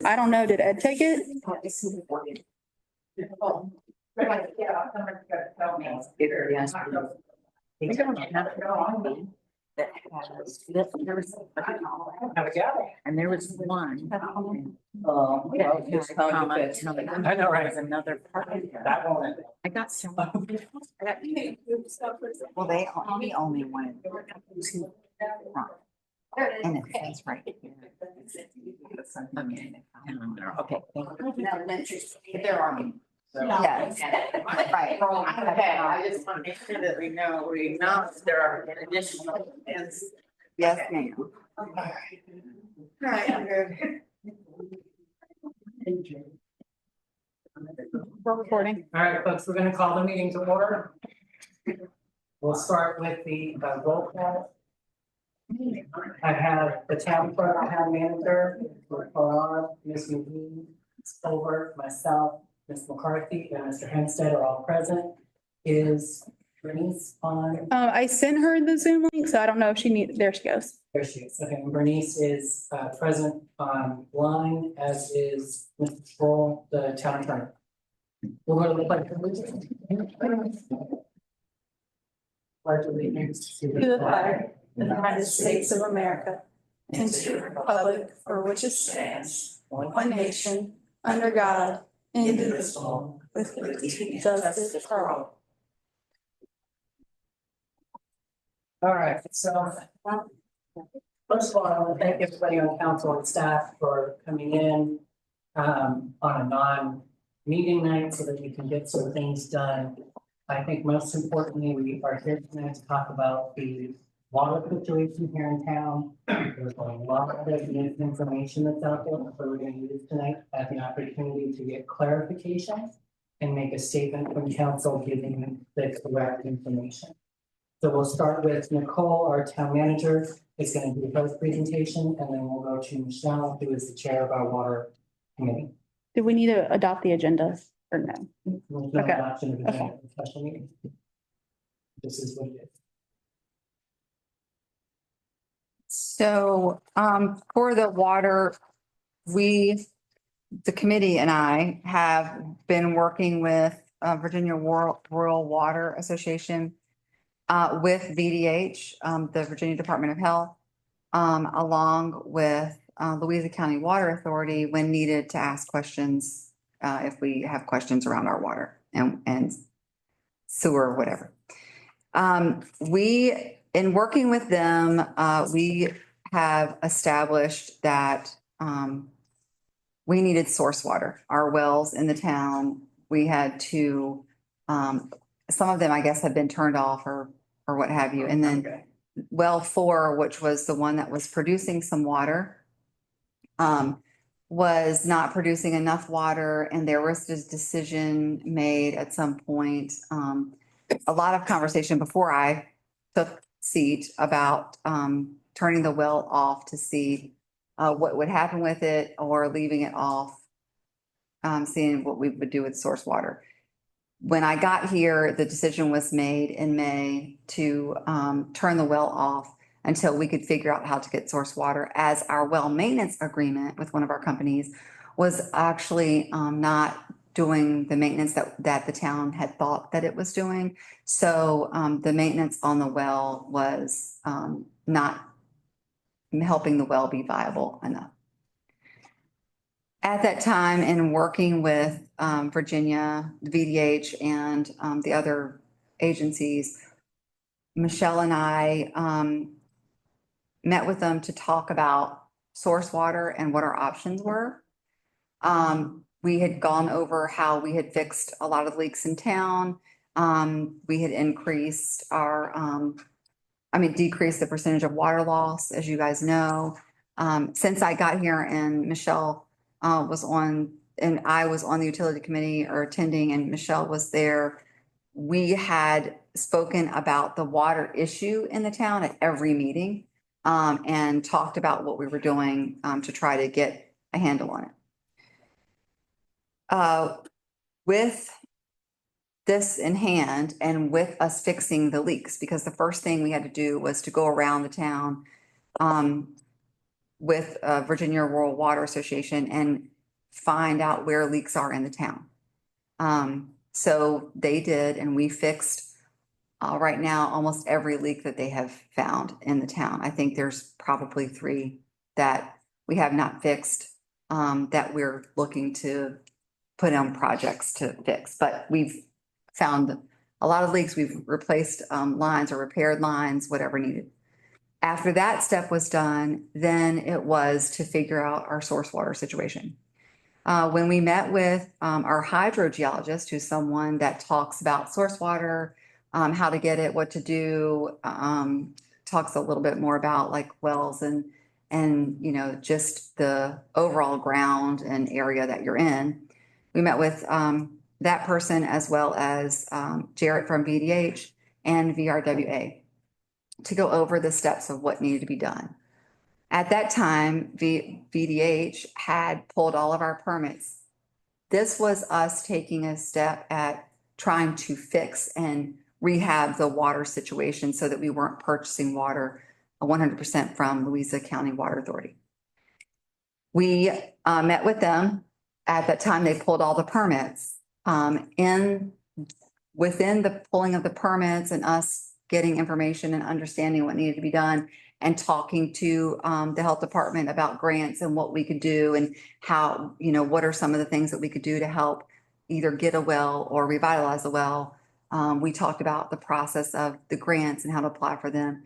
I don't know. Did Ed take it? That has, and there was one. I know, right? Another part of That one. I got some. Well, he only wanted two. And it says right here. Okay. Okay. There are. Yes. Right. Okay, I just want to make sure that we know there are additional. Yes, ma'am. Right, I'm good. We're recording. All right, folks, we're gonna call the meeting to order. We'll start with the roll call. I have the town clerk, town manager, Mr. Farrar, Ms. McGee, Ms. Colbert, myself, Ms. McCarthy, and Mr. Hempstead are all present. Is Bernice on? I sent her the Zoom link, so I don't know if there she goes. There she is. Okay, Bernice is present online, as is Mr. Sproul, the town attorney. We'll go to the pledge of allegiance. Pledge allegiance To the flag of the United States of America and to the republic for which it stands, one nation, under God, indivisible, with liberty and justice for all. All right, so first of all, I want to thank everybody on council and staff for coming in on a non-meeting night so that we can get some things done. I think most importantly, we are here tonight to talk about the water situation here in town. There's a lot of information that's out there, so we're going to use tonight as an opportunity to get clarification and make a statement from council giving the correct information. So we'll start with Nicole, our town manager, is going to do her presentation, and then we'll go to Michelle, who is the chair of our water committee. Do we need to adopt the agenda or no? There's no Okay. adoption of the Okay. special meeting. This is what it is. So, for the water, the committee and I have been working with Virginia Rural Water Association with VDH, the Virginia Department of Health, along with Louisa County Water Authority when needed to ask questions if we have questions around our water and sewer or whatever. In working with them, we have established that we needed source water. Our wells in the town, we had to, some of them, I guess, have been turned off or what have you. And then well 4, which was the one that was producing some water, was not producing enough water. And there was this decision made at some point, a lot of conversation before I took seat about turning the well off to see what would happen with it or leaving it off, seeing what we would do with source water. When I got here, the decision was made in May to turn the well off until we could figure out how to get source water, as our well maintenance agreement with one of our companies was actually not doing the maintenance that the town had thought that it was doing. So the maintenance on the well was not helping the well be viable enough. At that time, in working with Virginia, the VDH, and the other agencies, Michelle and I met with them to talk about source water and what our options were. We had gone over how we had fixed a lot of leaks in town. We had increased decreased the percentage of water loss, as you guys know. Since I got here and Michelle was on, and I was on the utility committee or attending, and Michelle was there, we had spoken about the water issue in the town at every meeting, and talked about what we were doing to try to get a handle on it. With this in hand and with us fixing the leaks, because the first thing we had to do was to go around the town with Virginia Rural Water Association and find out where leaks are in the town. So they did, and we fixed right now almost every leak that they have found in the town. I think there's probably 3 that we have not fixed, that we're looking to put on projects to fix, but we've found a lot of leaks. We've replaced lines or repaired lines, whatever needed. After that step was done, then it was to figure out our source water situation. When we met with our hydrogeologist, who's someone that talks about source water, how to get it, what to do, talks a little bit more about like wells and just the overall ground and area that you're in. We met with that person as well as Jarrett from VDH and VRWA to go over the steps of what needed to be done. At that time, VDH had pulled all of our permits. This was us taking a step at trying to fix and rehab the water situation so that we weren't purchasing water 100% from Louisa County Water Authority. We met with them. At that time, they pulled all the permits. Within the pulling of the permits and us getting information and understanding what needed to be done and talking to the health department about grants and what we could do and how, what are some of the things that we could do to help either get a well or revitalize a well. We talked about the process of the grants and how to apply for them.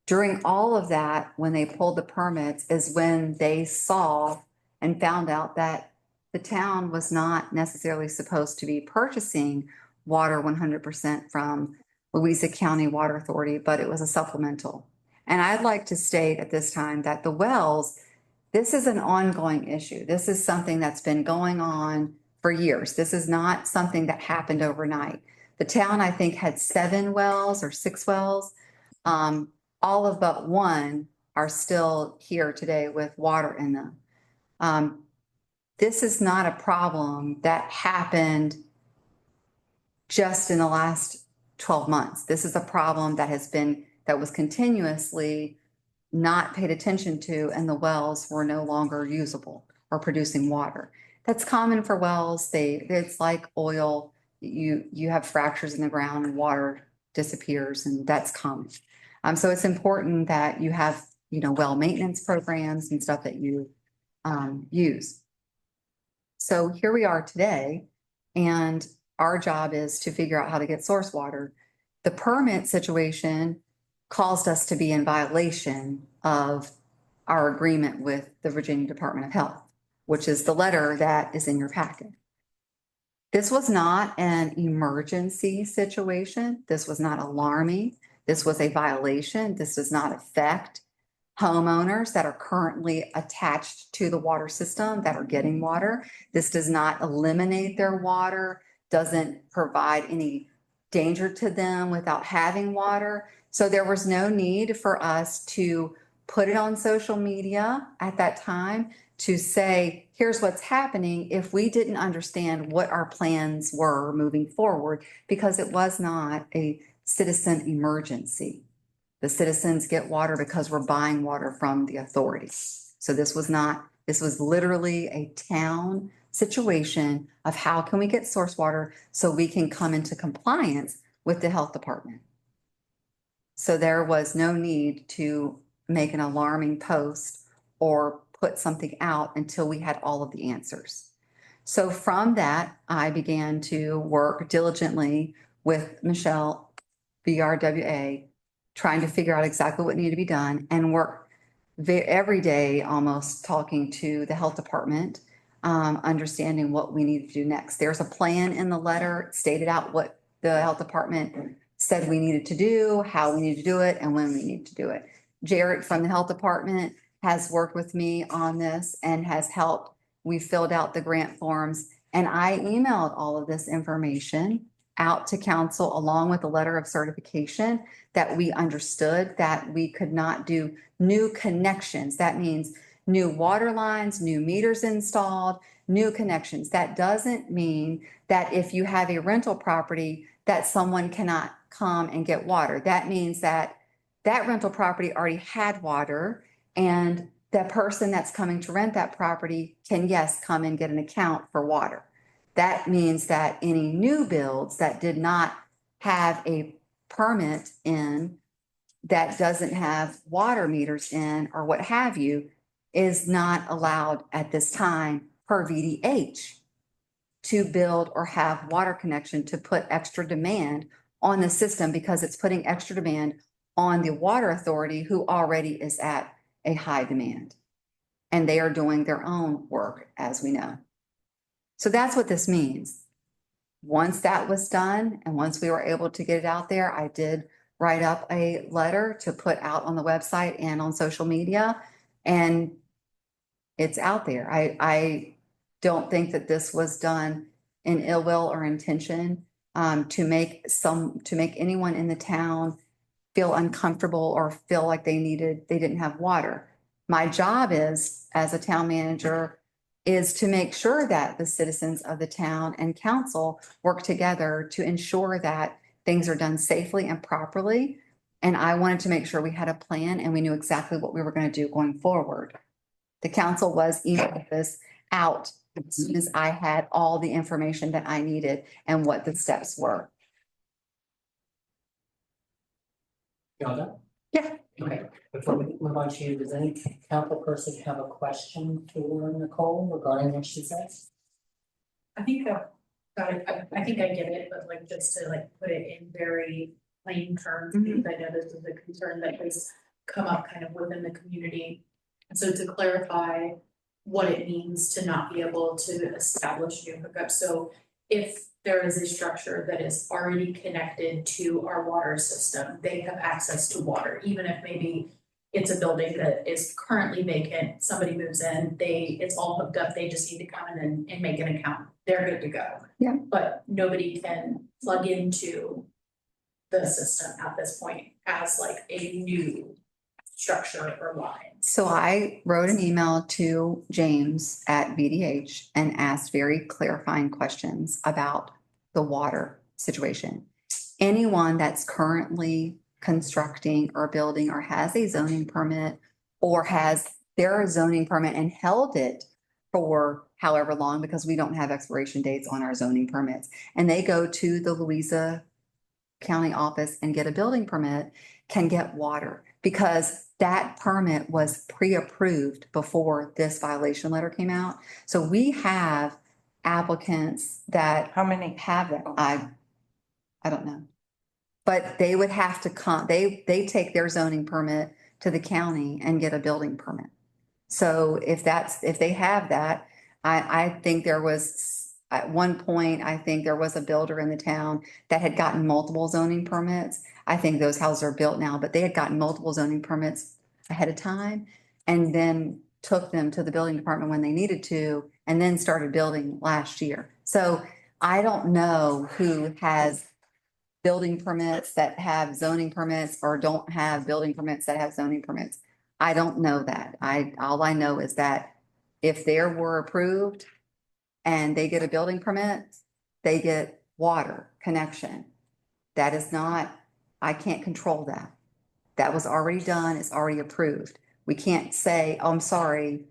During all of that, when they pulled the permits is when they saw and found out that the town was not necessarily supposed to be purchasing water 100% from Louisa County Water Authority, but it was a supplemental. And I'd like to state at this time that the wells, this is an ongoing issue. This is something that's been going on for years. This is not something that happened overnight. The town, I think, had 7 wells or 6 wells. All of but 1 are still here today with water in them. This is not a problem that happened just in the last 12 months. This is a problem that was continuously not paid attention to, and the wells were no longer usable or producing water. That's common for wells. It's like oil. You have fractures in the ground and water disappears, and that's common. So it's important that you have, well maintenance programs and stuff that you use. So here we are today, and our job is to figure out how to get source water. The permit situation caused us to be in violation of our agreement with the Virginia Department of Health, which is the letter that is in your packet. This was not an emergency situation. This was not alarming. This was a violation. This does not affect homeowners that are currently attached to the water system that are getting water. This does not eliminate their water, doesn't provide any danger to them without having water. So there was no need for us to put it on social media at that time to say, here's what's happening, if we didn't understand what our plans were moving forward, because it was not a citizen emergency. The citizens get water because we're buying water from the authority. So this was literally a town situation of how can we get source water so we can come into compliance with the health department. So there was no need to make an alarming post or put something out until we had all of the answers. So from that, I began to work diligently with Michelle, VRWA, trying to figure out exactly what needed to be done and work every day almost talking to the health department, understanding what we need to do next. There's a plan in the letter, stated out what the health department said we needed to do, how we need to do it, and when we need to do it. Jarrett from the health department has worked with me on this and has helped. We filled out the grant forms, and I emailed all of this information out to council along with a letter of certification that we understood that we could not do new connections. That means new water lines, new meters installed, new connections. That doesn't mean that if you have a rental property that someone cannot come and get water. That means that that rental property already had water and the person that's coming to rent that property can, yes, come and get an account for water. That means that any new builds that did not have a permit in, that doesn't have water meters in or what have you, is not allowed at this time per VDH to build or have water connection to put extra demand on the system, because it's putting extra demand on the water authority, who already is at a high demand. And they are doing their own work, as we know. So that's what this means. Once that was done, and once we were able to get it out there, I did write up a letter to put out on the website and on social media, and it's out there. I don't think that this was done in ill will or intention, to make anyone in the town feel uncomfortable or feel like they didn't have water. My job is, as a town manager, is to make sure that the citizens of the town and council work together to ensure that things are done safely and properly. And I wanted to make sure we had a plan and we knew exactly what we were going to do going forward. The council was emailing this out as soon as I had all the information that I needed and what the steps were. Yolanda? Yeah. Okay, before we move on to you, does any council person have a question for Nicole regarding what she says? I think I think I get it, but like just to like put it in very plain terms, because I know this is a concern that has come up kind of within the community. And so to clarify what it means to not be able to establish new hookups. So if there is a structure that is already connected to our water system, they have access to water, even if maybe it's a building that is currently vacant, somebody moves in, it's all hooked up, they just need to come in and make an account, they're good to go. Yeah. But nobody can plug into the system at this point as like a new structure or line. So I wrote an email to James at VDH and asked very clarifying questions about the water situation. Anyone that's currently constructing or building or has a zoning permit or has their zoning permit and held it for however long, because we don't have expiration dates on our zoning permits, and they go to the Louisa County office and get a building permit, can get water, because that permit was pre-approved before this violation letter came out. So we have applicants that How many? have that. I don't know. But they would have to come, they take their zoning permit to the county and get a building permit. So if they have that, I think there was, at one point, I think there was a builder in the town that had gotten multiple zoning permits. I think those houses are built now, but they had gotten multiple zoning permits ahead of time and then took them to the building department when they needed to, and then started building last year. So I don't know who has building permits that have zoning permits or don't have building permits that have zoning permits. I don't know that. All I know is that if they were approved and they get a building permit, they get water connection. That is not, I can't control that. That was already done, it's already approved. We can't say, oh, I'm sorry,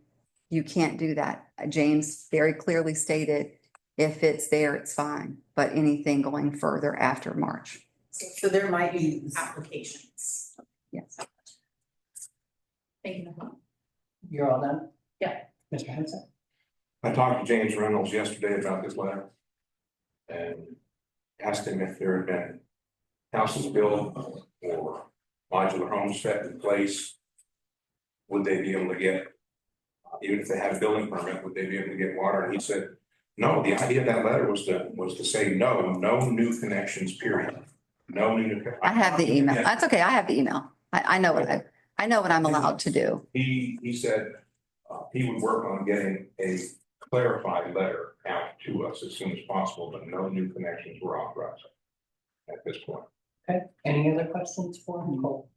you can't do that. James very clearly stated, if it's there, it's fine, but anything going further after March. So there might be applications. Yes. Thank you, Nicole. You're all done? Yeah. Mr. Henson? I talked to James Reynolds yesterday about this letter. And asked him if there had been houses built or modular homes set in place. Would they be able to get, even if they had a building permit, would they be able to get water? And he said, no, the idea of that letter was to say, no new connections, period. No new. I have the email. Yeah. That's okay. I have the email. I know what I'm allowed to do. He said, he would work on getting a clarified letter out to us as soon as possible, but no new connections were authorized at this point. Okay, any other questions for Nicole?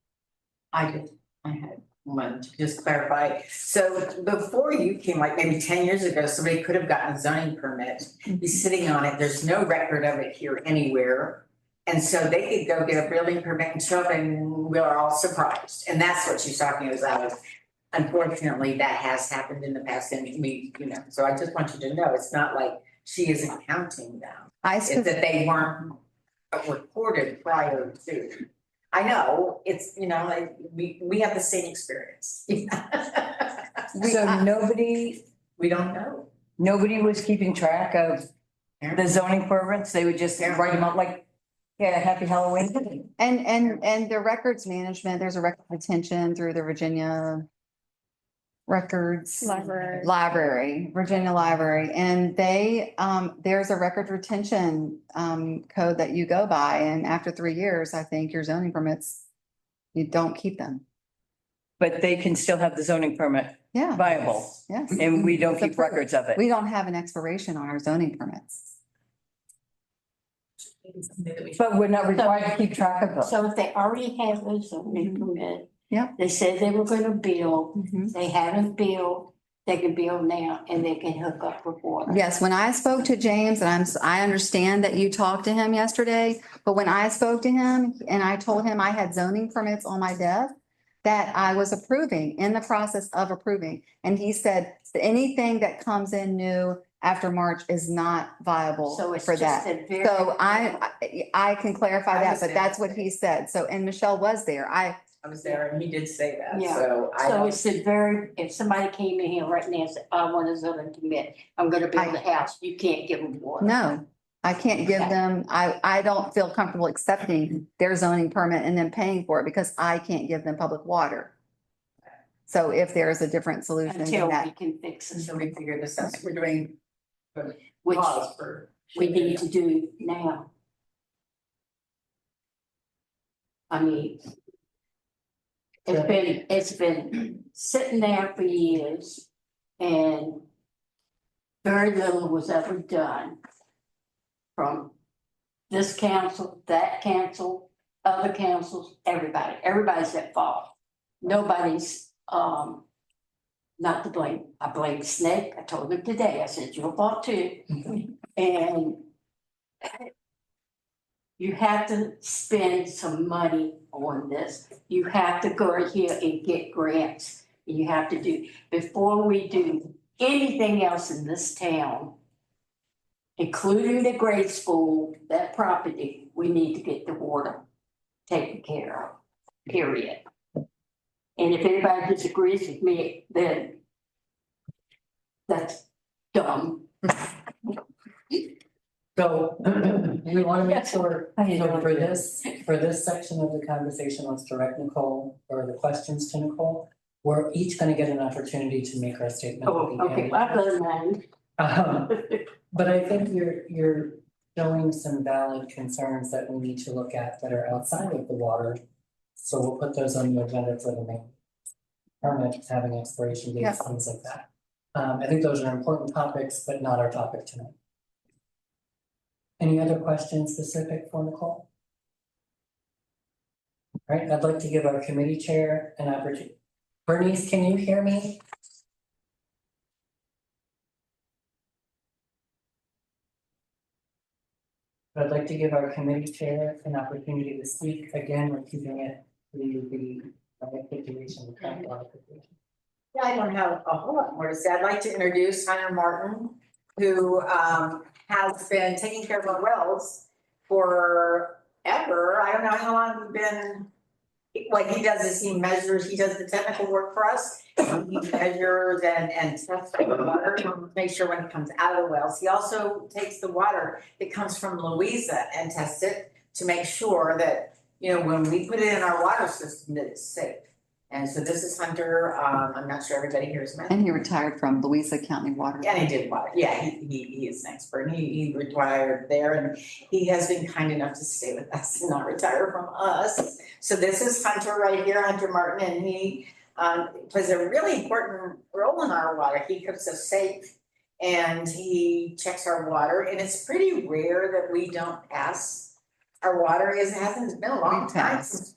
I had one to just clarify. So before you came, like maybe 10 years ago, somebody could have gotten a zoning permit, be sitting on it. There's no record of it here anywhere. And so they could go get a building permit and show up and we are all surprised. And that's what she's talking about. unfortunately, that has happened in the past and we, so I just want you to know, it's not like she isn't counting them. I, It's spe- that they weren't recorded prior to. I know, it's, like, we have the same experience. So We don't know. nobody was keeping track of the zoning permits? They would just write them out like, yeah, happy Halloween. and the records management, there's a record retention through the Virginia Records Library, Virginia Library, and they, there's a record retention, code that you go by, and after 3 years, I think your zoning permits, you don't keep them. But they can still have the zoning permit Yeah. viable, Yes. and we don't It's a keep records of it. We don't have an expiration on our zoning permits. Something that we should- But we're not required to keep track of them. So if they already have a zoning permit. Yep. They said they were gonna build, Mhm. they haven't built, they can build now and they can hook up with water. Yes, when I spoke to James, and I understand that you talked to him yesterday, but when I spoke to him and I told him I had zoning permits on my desk that I was approving, in the process of approving, and he said anything that comes in new after March is not viable So it's for just that. a very. So I can clarify I that, was but there. that's what he said. So, and Michelle was there. I was there and he did say that, Yeah. so I So don't. it's a very, if somebody came in here right now and said, I want a zoning permit, I'm gonna build a house, you can't give them water. No, I can't give Okay. them, I don't feel comfortable accepting their zoning permit and then paying for it because I can't give them public water. So if there is a different solution Until than we that, can fix it, Until we figure this out, we're doing which pause for. we need to do now. I mean. It's been sitting there for years and very little was ever done. From this council, that council, other councils, everybody's at fault. Nobody's, not to blame. I blame Snake. I told him today, I said, your fault too. And you have to spend some money on this. You have to go here and get grants. You have to do, before we do anything else in this town, including the grade school, that property, we need to get the water taken care of, period. And if anybody disagrees with me, then that's dumb. So we want to make sure, How you so doing? for this section of the conversation, let's direct Nicole or the questions to Nicole. We're each gonna get an opportunity to make our statement. Oh, okay, well, I don't mind. But I think you're showing some valid concerns that we need to look at that are outside of the water. So we'll put those on the agenda for the main permit, having expiration dates, things like that. I think those are important topics, but not our topic tonight. Any other questions specific for Nicole? All right, I'd like to give our committee chair an opportunity. Bernice, can you hear me? I'd like to give our committee chair an opportunity to speak. Again, we're keeping it to the situation, the current modification. Yeah, I don't have a whole lot more to say. I'd like to introduce Hunter Martin, who has been taking care of our wells forever. I don't know how long we've been. What he does is he measures, he does the technical work for us. He measures and tests the water to make sure when it comes out of the wells. He also takes the water that comes from Louisa and tests it to make sure that, when we put it in our water system, that it's safe. And so this is Hunter. I'm not sure everybody here has met. and he retired from Louisa County Water. And he did water. Yeah, he is an expert. He retired there and he has been kind enough to stay with us and not retire from us. So this is Hunter right here, Hunter Martin, and he plays a really important role in our water. He keeps us safe and he checks our water, and it's pretty rare that we don't pass our water. It hasn't been a long time since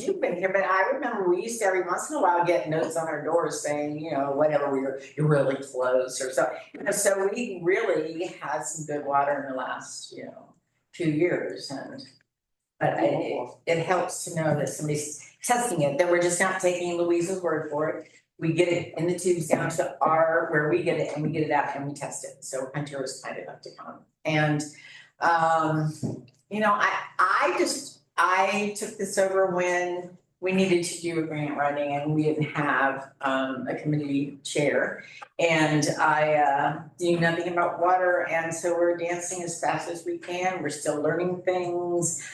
you've been here, but I remember we used to every once in a while get notes on our doors saying, whatever, you're really close or so. So we really had some good water in the last, few years, and but it helps to know that somebody's testing it, that we're just not taking Louise's word for it. We get it in the tubes down to where we get it and we get it out and we test it. So Hunter was kind enough to come. And, you know, I took this over when we needed to do a grant writing and we didn't have, a committee chair. And I, knew nothing about water. And so we're dancing as fast as we can. We're still learning things,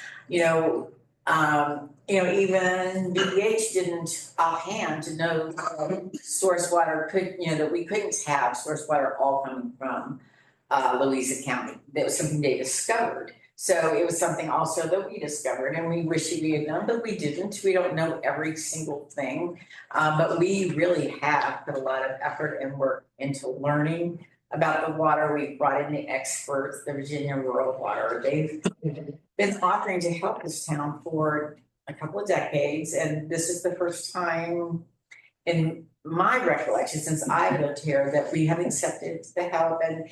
even BDH didn't offhand to know that source water that we couldn't have source water all coming from Louisa County. That was something they discovered. So it was something also that we discovered and we wish we had known, but we didn't. We don't know every single thing. But we really have put a lot of effort and work into learning about the water. We brought in the experts, the Virginia Rural Water. They've been offering to help this town for a couple of decades, and this is the first time in my recollection since I lived here that we have accepted the help. And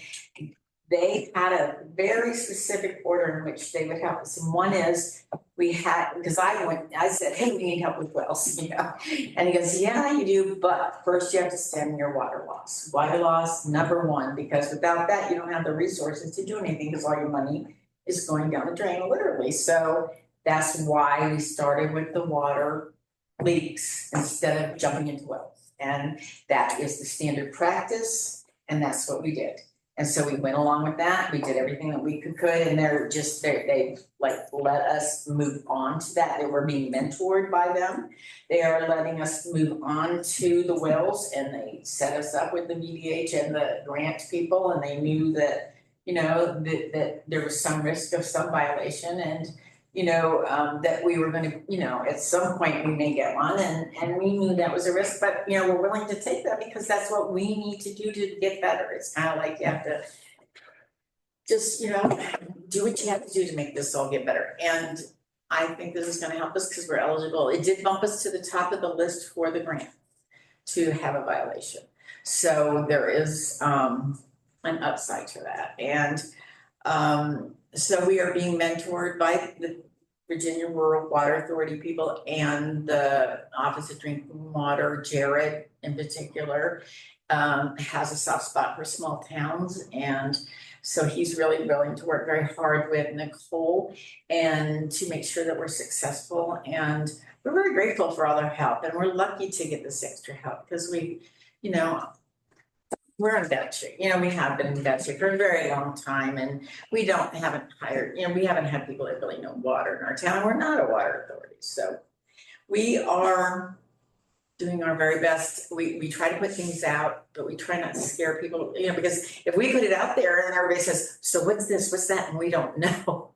they had a very specific order in which they would help us. And one is because I said, hey, we need help with wells, And he goes, yeah, you do, but first you have to stem your water loss. Water loss, number one, because without that, you don't have the resources to do anything because all your money is going down the drain, literally. So that's why we started with the water leaks instead of jumping into wells. And that is the standard practice, and that's what we did. And so we went along with that. We did everything that we could, and they let us move on to that. They were being mentored by them. They are letting us move on to the wells, and they set us up with the VDH and the grant people, and they knew that that there was some risk of some violation and, that we were gonna, at some point we may get one and we knew that was a risk, but, we're willing to take that because that's what we need to do to get better. It's kind of like you have to just, do what you have to do to make this all get better. And I think this is gonna help us because we're eligible. It did bump us to the top of the list for the grant to have a violation. So there is, an upside to that. And so we are being mentored by the Virginia Rural Water Authority people and the Office of Drinking Water. Jared in particular has a soft spot for small towns, and so he's really willing to work very hard with Nicole and to make sure that we're successful. And we're very grateful for all their help, and we're lucky to get this extra help because we're in bad shape. We have been in bad shape for a very long time, and we haven't hired, we haven't had people that really know water in our town. We're not a water authority. So we are doing our very best. We try to put things out, but we try not to scare people, because if we put it out there and everybody says, so what's this, what's that? And we don't know,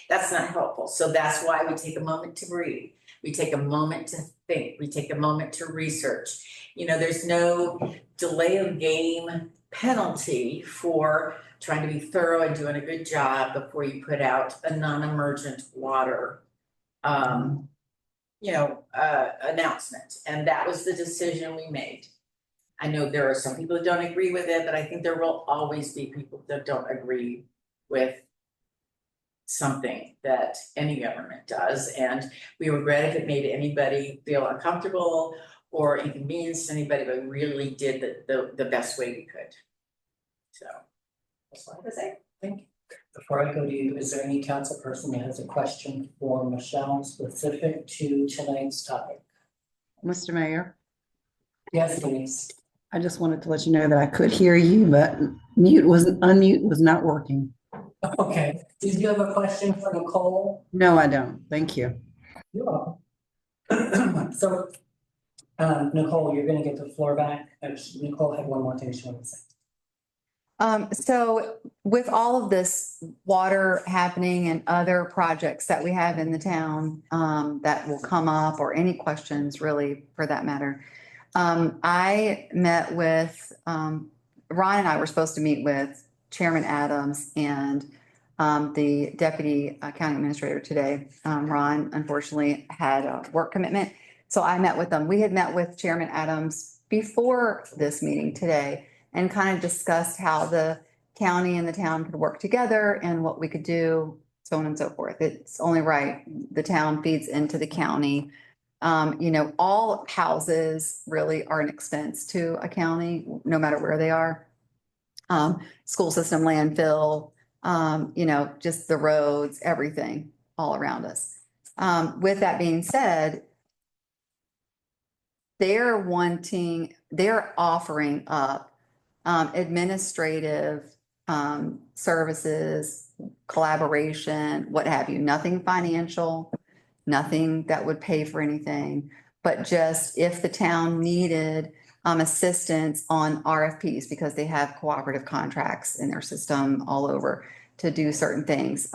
that's not helpful. So that's why we take a moment to breathe. We take a moment to think. We take a moment to research. There's no delay of game penalty for trying to be thorough and doing a good job before you put out a non-emergent water, announcement. And that was the decision we made. I know there are some people that don't agree with it, but I think there will always be people that don't agree with something that any government does. And we regret if it made anybody feel uncomfortable or inconvenienced anybody, but we really did the best way we could. So that's all I have to say. Thank you. Before I go to you, is there any council person that has a question for Michelle specific to tonight's topic? Mr. Mayor, Yes, please. I just wanted to let you know that I could hear you, but unmute was not working. Okay, did you have a question for Nicole? No, I don't. Thank you. You're welcome. So, Nicole, you're gonna get the floor back. Nicole had one more thing she wanted to say. So with all of this water happening and other projects that we have in the town, that will come up, or any questions really for that matter. I met with, Ron and I were supposed to meet with Chairman Adams and the Deputy County Administrator today. Ron unfortunately had a work commitment, so I met with them. We had met with Chairman Adams before this meeting today and kind of discussed how the county and the town could work together and what we could do, so on and so forth. It's only right. The town feeds into the county. All houses really are an expense to a county, no matter where they are. School system, landfill, just the roads, everything all around us. With that being said, they're offering up administrative services, collaboration, what have you, nothing financial, nothing that would pay for anything, but just if the town needed assistance on RFPs, because they have cooperative contracts in their system all over to do certain things.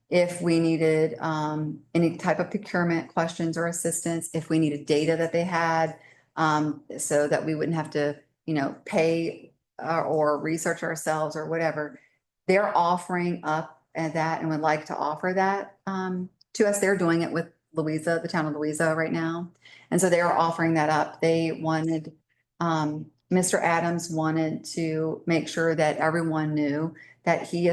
If we needed any type of procurement questions or assistance, if we needed data that they had, so that we wouldn't have to, pay or research ourselves or whatever, they're offering up that and would like to offer that to us. They're doing it with Louisa, the town of Louisa right now. And so they are offering that up. They wanted, Mr. Adams wanted to make sure that everyone knew that he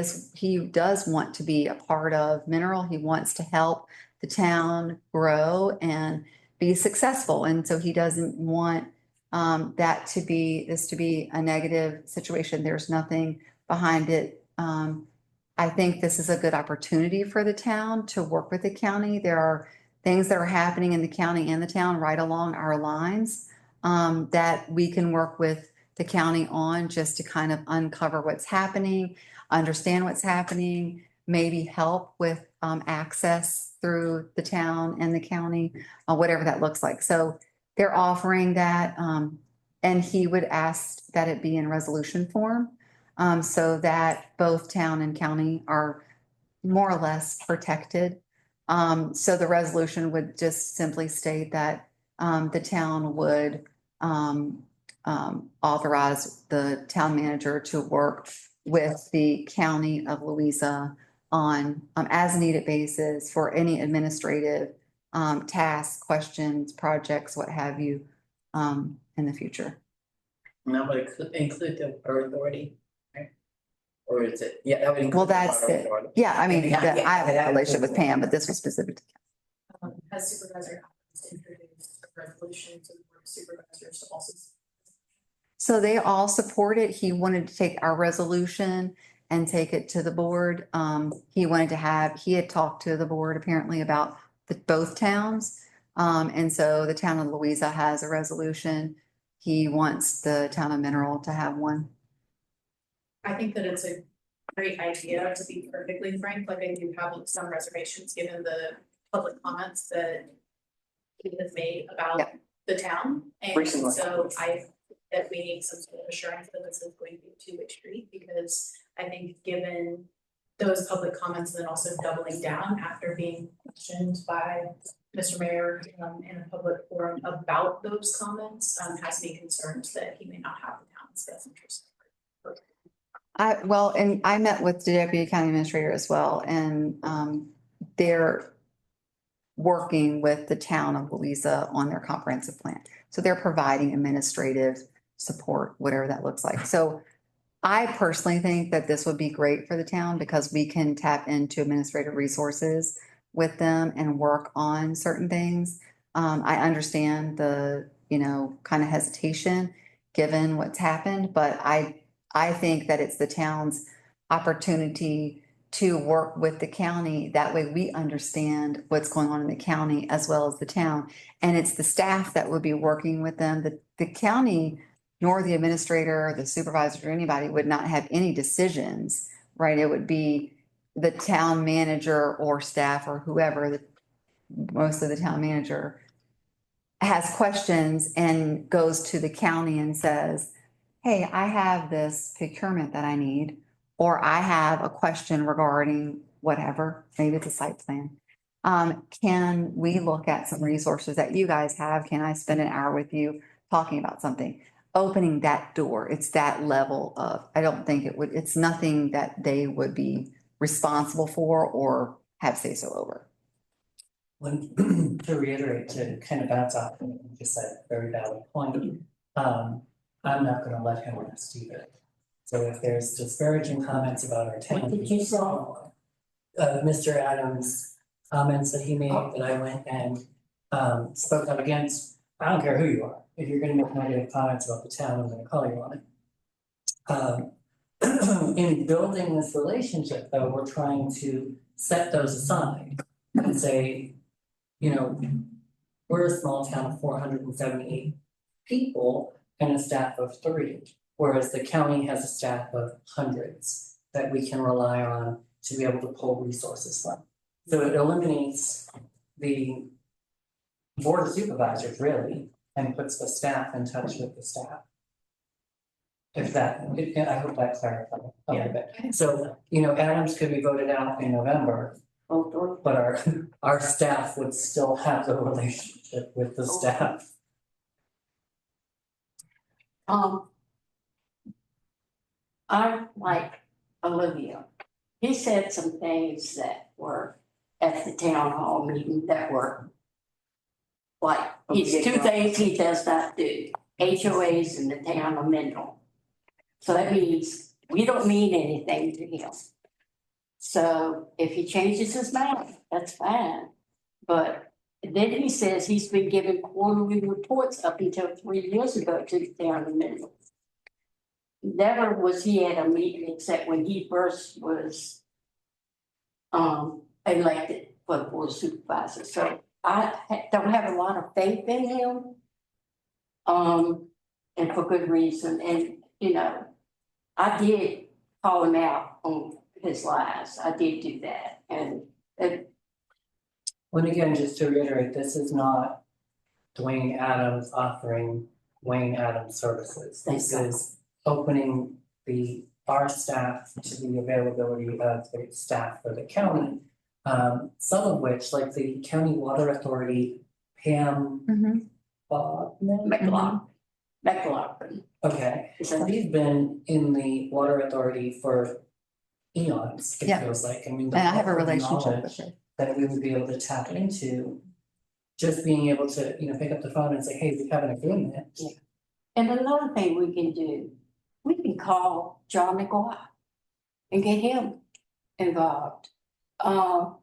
does want to be a part of Mineral. He wants to help the town grow and be successful. And so he doesn't want this to be a negative situation. There's nothing behind it. I think this is a good opportunity for the town to work with the county. There are things that are happening in the county and the town right along our lines that we can work with the county on, just to kind of uncover what's happening, understand what's happening, maybe help with access through the town and the county, whatever that looks like. So they're offering that, and he would ask that it be in resolution form, so that both town and county are more or less protected. So the resolution would just simply state that the town would authorize the town manager to work with the county of Louisa on as needed basis for any administrative tasks, questions, projects, what have you, in the future. And that would include the Water Authority, right? Or is it, yeah, that would include. Well, the that's Water it. Authority. Yeah, I mean, Yeah, I have yeah, a relationship with Pam, but this was specific to Has Supervisor Adams introduced a resolution to the board of supervisors to also? So they all support it. He wanted to take our resolution and take it to the board. He had talked to the board apparently about both towns. And so the town of Louisa has a resolution. He wants the town of Mineral to have one. I think that it's a great idea, to be perfectly frank. Like, I do have some reservations given the public comments that he has made about Yeah. the town. And Recently. so that we need some sort of assurance that this is going to be a two-way street, because I think given those public comments, and then also doubling down after being questioned by Mr. Mayor in a public forum about those comments, has me concerned that he may not have the town's best interest. And I met with the deputy county administrator as well, and they're working with the town of Louisa on their comprehensive plan. So they're providing administrative support, whatever that looks like. So I personally think that this would be great for the town, because we can tap into administrative resources with them and work on certain things. I understand the, kind of hesitation given what's happened, but I think that it's the town's opportunity to work with the county. That way we understand what's going on in the county as well as the town. And it's the staff that would be working with them. The county, nor the administrator, the supervisor, or anybody would not have any decisions, right? It would be the town manager or staff or whoever, most of the town manager has questions and goes to the county and says, hey, I have this procurement that I need, or I have a question regarding whatever, maybe it's a site plan. Can we look at some resources that you guys have? Can I spend an hour with you talking about something? Opening that door, it's that level of, I don't think it's nothing that they would be responsible for or have say so over. When, to reiterate, to kind of bounce off, and just that very valid point, I'm not gonna let him rest either. So if there's disparaging comments about our town. What did you say? Mr. Adams' comments that he made, that I went and spoke out against, I don't care who you are, if you're gonna make negative comments about the town, I'm gonna call you on it. In building this relationship, though, we're trying to set those aside and say, you know, we're a small town of 478 people and a staff of 3, whereas the county has a staff of hundreds that we can rely on to be able to pull resources from. So it eliminates the board of supervisors really, and puts the staff in touch with the staff. If that, I hope that clarifies a little bit. So, you know, Adams could be voted out in November, but our staff would still have the relationship with the staff. I like Olivia. He said some things that were at the town hall meeting that were like, it's 2 things he does not do, HOAs in the town of Mendel. So that means we don't mean anything to him. So if he changes his mind, that's fine. But then he says he's been giving quarterly reports up until 3 years ago to the town of Mendel. Never was he at a meeting except when he first was elected for the board of supervisors. So I don't have a lot of faith in him. And for good reason. And, you know, I did call him out on his lies. I did do that. And Well, again, just to reiterate, this is not Dwayne Adams offering Wayne Adams services. This is opening our staff to the availability of the staff for the county. Some of which, like the county water authority, Pam McLaughlin. Okay, so we've been in the water authority for eons, it Yeah. feels like. I mean, the And I have a level of relationship with knowledge her. that we would be able to tap into, just being able to, you know, pick up the phone and say, hey, we have an agreement. And another thing we can do, we can call John McGuire and get him involved. I've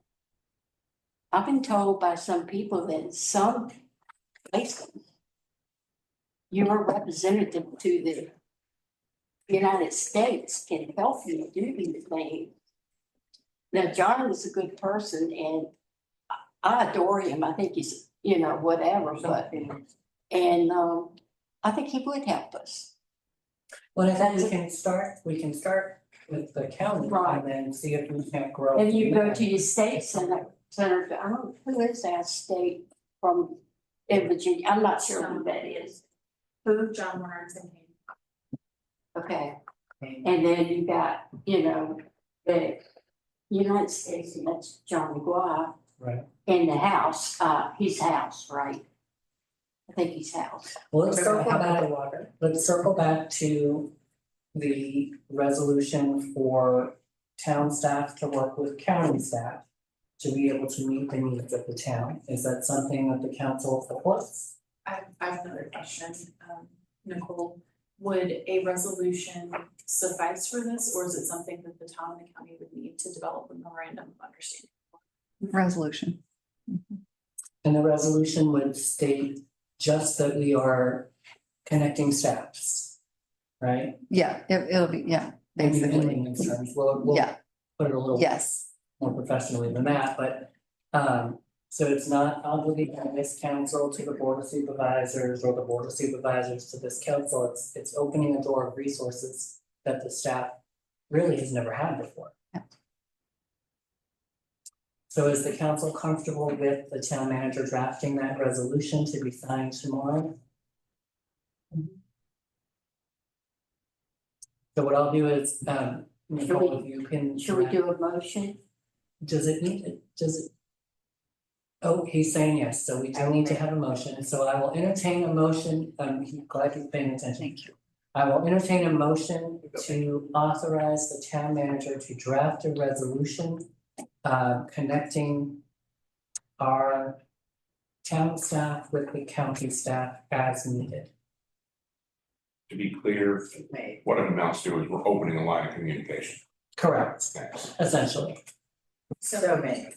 been told by some people that in some places, you're a representative to the United States can help you do these things. Now, John is a good person and I adore him. I think he's, you know, whatever, but, and, I think he would help us. Well, I think we can start with the county Right. and then see if we can't grow. And you from go there. to your state senator, I don't know, who is our state from in Virginia? I'm not sure who that is. Who? John Lawrence and Kane. Okay, and then you got, you know, the United States, and that's John McGuire Right. in the House, his house, right? I think his house. Well, let's circle How about back, the water? let's circle back to the resolution for town staff to work with county staff to be able to meet the needs of the town. Is that something that the council supports? I have another question, Nicole, would a resolution suffice for this, or is it something that the town and the county would need to develop a memorandum of understanding? Resolution. And the resolution would state just that we are connecting staffs, right? Yeah, it'll be, yeah, Maybe in basically. layman's terms, we'll Yeah, put it a little yes. more professionally than that, but so it's not obligating this council to the board of supervisors or the board of supervisors to this council. It's opening a door of resources that the staff really has never had before. Yeah. So is the council comfortable with the town manager drafting that resolution to be signed tomorrow? So what I'll do is, Nicole, if you can. Should we do a motion? Does it need, does it? Oh, he's saying yes, so we do need to have a motion, so I will entertain a motion, glad you're paying attention. Thank you. I will entertain a motion to authorize the town manager to draft a resolution connecting our town staff with the county staff as needed. To be clear, what it amounts to is we're opening a line of communication. Correct, Thanks. essentially. So many.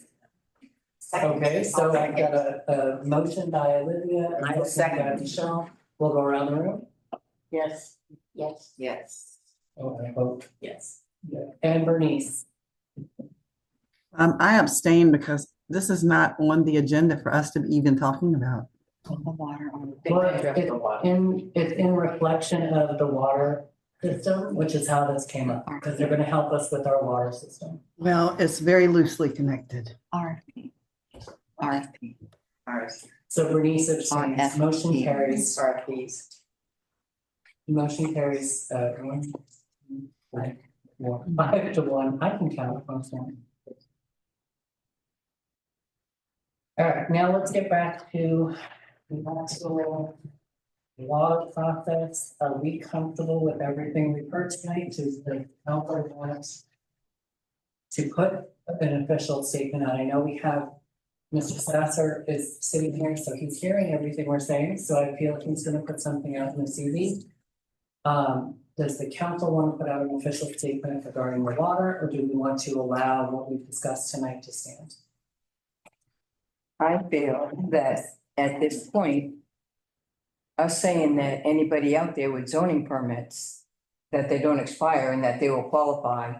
Okay, so I got a motion by Olivia and I a second by second. Michelle. We'll go around the room. Yes, yes. Yes. Oh, I vote. Yes. Yeah. And Bernice. I abstain because this is not on the agenda for us to be even talking about. The water on. Well, it's in reflection of the water system, which is how this came up, because they're gonna help us with our water system. Well, it's very loosely connected. RFP. RFP. So Bernice abstains, RFP. motion carries, RFPs. motion carries, 5-1, I can count from one. All right, now let's get back to the actual water process. Are we comfortable with everything we've heard tonight? Does the council want to put an official statement out? I know we have Mr. Sasser is sitting here, so he's hearing everything we're saying, so I feel like he's gonna put something out in the CV. Does the council want to put out an official statement regarding the water, or do we want to allow what we've discussed tonight to stand? I feel that at this point, us saying that anybody out there with zoning permits, that they don't expire and that they will qualify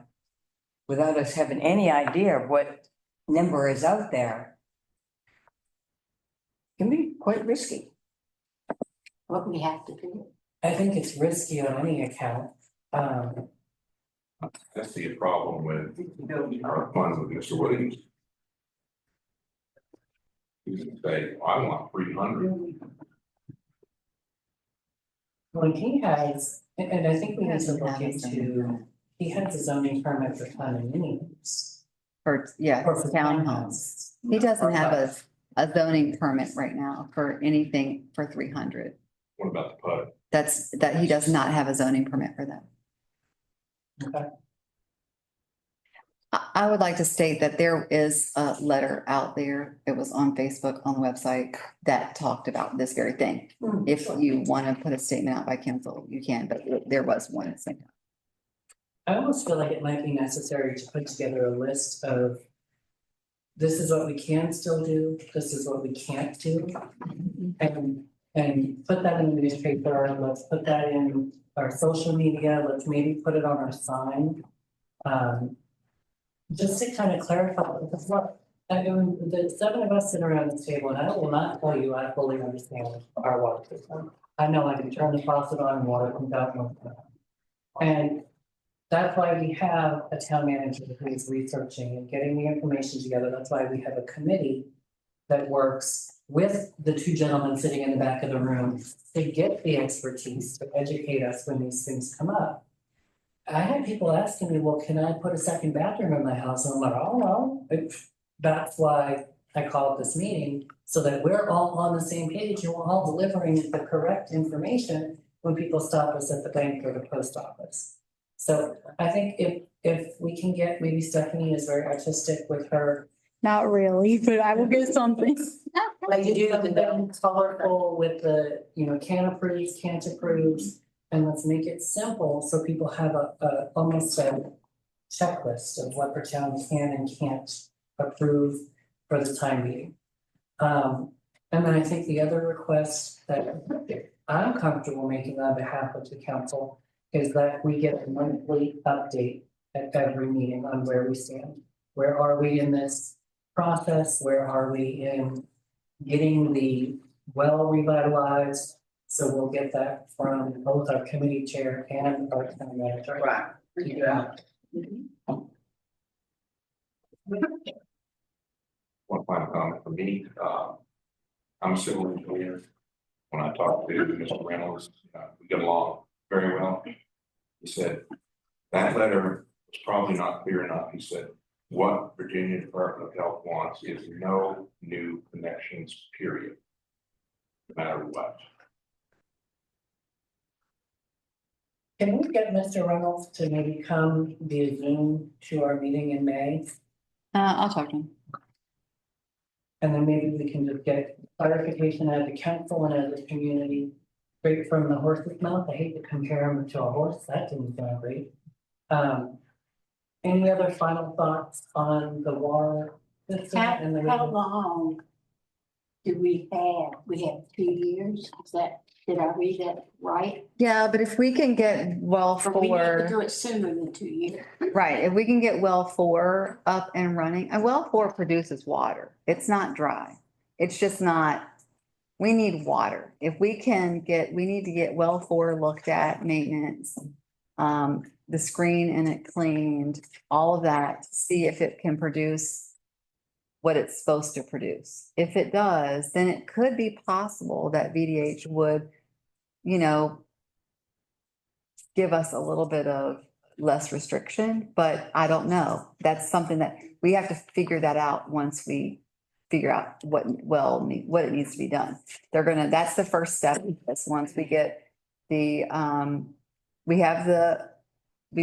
without us having any idea of what number is out there can be quite risky. What we have to do. I think it's risky on any account. That's the problem with our funds with Mr. Williams. He's gonna say, I want 300. When he has, and I think we need to Doesn't look have a zoning into, he has a zoning permit for condominiums. For, yeah, Or for townhomes. He doesn't have a zoning permit right now for anything for 300. What about the PUD? That he does not have a zoning permit for that. Okay. I would like to state that there is a letter out there. It was on Facebook, on the website, that talked about this very thing. If you want to put a statement out by council, you can, but there was one at the same time. I almost feel like it might be necessary to put together a list of this is what we can still do, this is what we can't do. And put that in the newspaper, let's put that in our social media, let's maybe put it on our sign. Just to kind of clarify, because what, I mean, the 7 of us sit around this table, and I will not tell you I fully understand our water system. I know I can turn the faucet on and water comes out. And that's why we have a town manager who is researching and getting the information together. That's why we have a committee that works with the 2 gentlemen sitting in the back of the room to get the expertise to educate us when these things come up. I had people asking me, well, can I put a second bathroom in my house? And I'm like, oh, no. That's why I called this meeting, so that we're all on the same page and we're all delivering the correct information when people stop us at the bank or the post office. So I think if we can get, maybe Stephanie is very artistic with her. Not really, but I will get something. Like you do the colorful with the, can approves, can't approves. And let's make it simple so people have a almost a checklist of what the town can and can't approve for the time being. And then I think the other request that I'm comfortable making on behalf of the council is that we get a monthly update at every meeting on where we stand. Where are we in this process? Where are we in getting the well revitalized? So we'll get that from both our committee chair and our town manager. Right. Yeah. One final comment from me, I'm a civil engineer. When I talked to Mr. Reynolds, we get along very well. He said, that letter was probably not clear enough. He said, what Virginia Department of Health wants is no new connections, period. No matter what. Can we get Mr. Reynolds to maybe come via Zoom to our meeting in May? I'll talk to him. And then maybe we can just get clarification as a council and as a community, straight from the horse's mouth. I hate to compare him to a horse, that didn't sound great. Any other final thoughts on the water How long do we have? We have 2 years? Is that, did I read that right? Yeah, but if we can get well Or we need to 4, do it sooner than 2 years? right, if we can get well 4 up and running, and well 4 produces water. It's not dry. It's just not, we need water. If we can get, we need to get well 4 looked at, maintenance, the screen in it cleaned, all of that, to see if it can produce what it's supposed to produce. If it does, then it could be possible that VDH would, give us a little bit of less restriction, but I don't know. That's something that we have to figure that out once we figure out what it needs to be done. That's the first step. Is once we get we've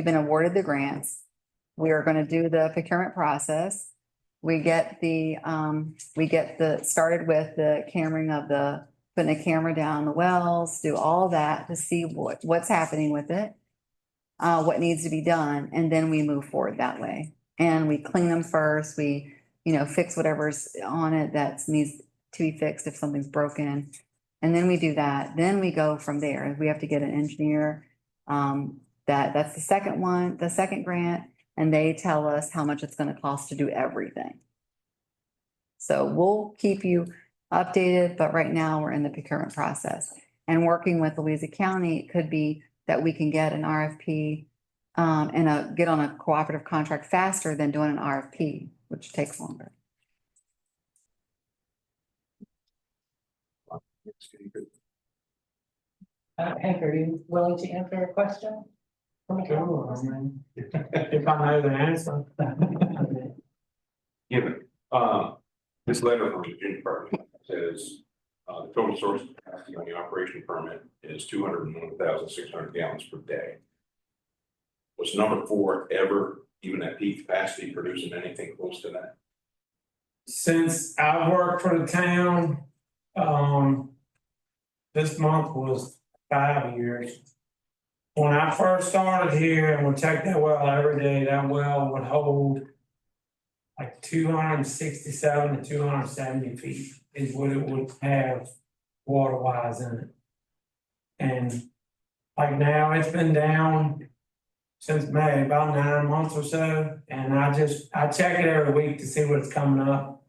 been awarded the grants. We are going to do the procurement process. We get started with the cammering of putting a camera down the wells, do all that to see what's happening with it, what needs to be done, and then we move forward that way. And we clean them first. We, fix whatever's on it that needs to be fixed if something's broken. And then we do that. Then we go from there. We have to get an engineer. That's the second one, the second grant, and they tell us how much it's going to cost to do everything. So we'll keep you updated, but right now we're in the procurement process. And working with Louisa County, it could be that we can get an RFP and get on a cooperative contract faster than doing an RFP, which takes longer. Hank, are you willing to answer a question? Sure, I mean, if I know the answer. Given, this letter from the Virginia Department says, the total source capacity on the operation permit is 201,600 gallons per day. Was number 4 ever, even at peak capacity, producing anything close to that? Since I've worked for the town, this month was 5 years. When I first started here and would check that well every day, that well would hold like 267 to 270 feet is what it would have water wise in it. And like now it's been down since May, about 9 months or so. And I check it every week to see what's coming up.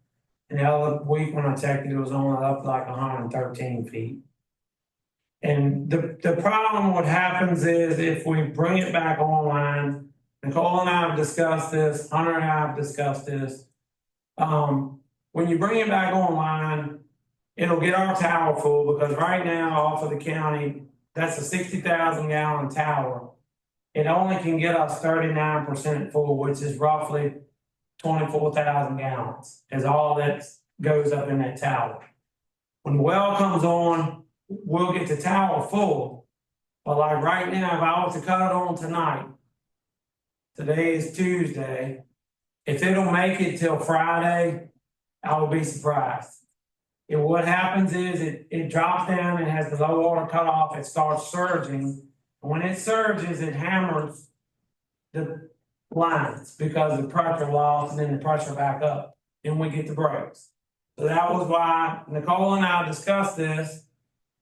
And the other week when I checked it, it was only up like 113 feet. And the problem, what happens is if we bring it back online, Nicole and I have discussed this, Hunter and I have discussed this. When you bring it back online, it'll get our tower full because right now off of the county, that's a 60,000 gallon tower. It only can get us 39% full, which is roughly 24,000 gallons is all that goes up in that tower. When the well comes on, we'll get the tower full. But like right now, if I was to cut it on tonight, today is Tuesday. If it'll make it till Friday, I will be surprised. And what happens is it drops down and has the low water cut off, it starts surging. And when it surges, it hammers the lines because the pressure loss and then the pressure back up. Then we get the breaks. So that was why Nicole and I discussed this.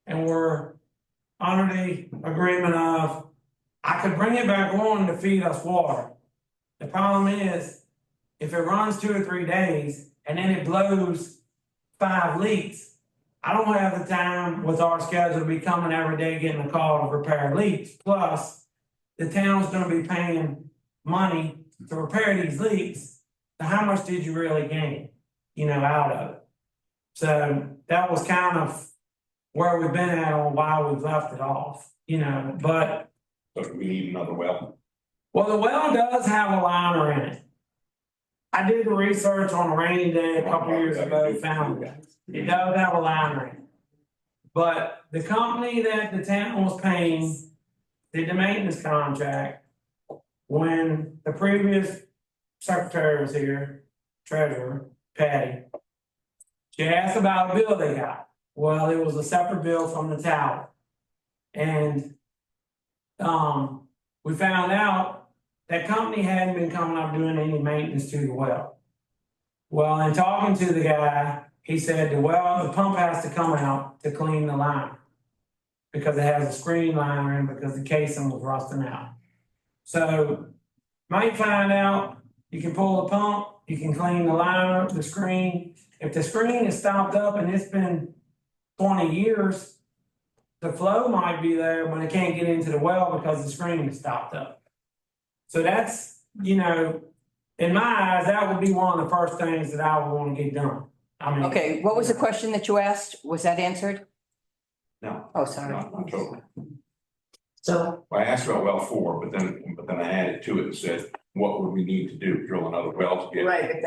And we're under the agreement of, I could bring it back on to feed us water. The problem is, if it runs 2 or 3 days and then it blows 5 leaks, I don't have the time with our schedule to be coming every day getting a call to repair leaks. Plus, the town's gonna be paying money to repair these leaks. So how much did you really gain, out of it? So that was kind of where we've been at on why we've left it off, but. So do we need another well? Well, the well does have a liner in it. I did the research on a rainy day a couple years ago, found it does have a liner in it. But the company that the town was paying did the maintenance contract when the previous secretary was here, treasurer, Patty. She asked about a bill they got. Well, it was a separate bill from the tower. And we found out that company hadn't been coming up doing any maintenance to the well. Well, in talking to the guy, he said, the pump has to come out to clean the line. Because it has a screen liner in because the casing was rusting out. So, might find out, you can pull the pump, you can clean the liner, the screen. If the screen is stopped up and it's been 20 years, the flow might be there, but it can't get into the well because the screen is stopped up. So that's, in my eyes, that would be one of the first things that I would want to get done. I mean. Okay, what was the question that you asked? Was that answered? No, Oh, sorry. not totally. So, Well, I asked about well 4, but then I added to it and said, what would we need to do? Drill another well to get? Right, but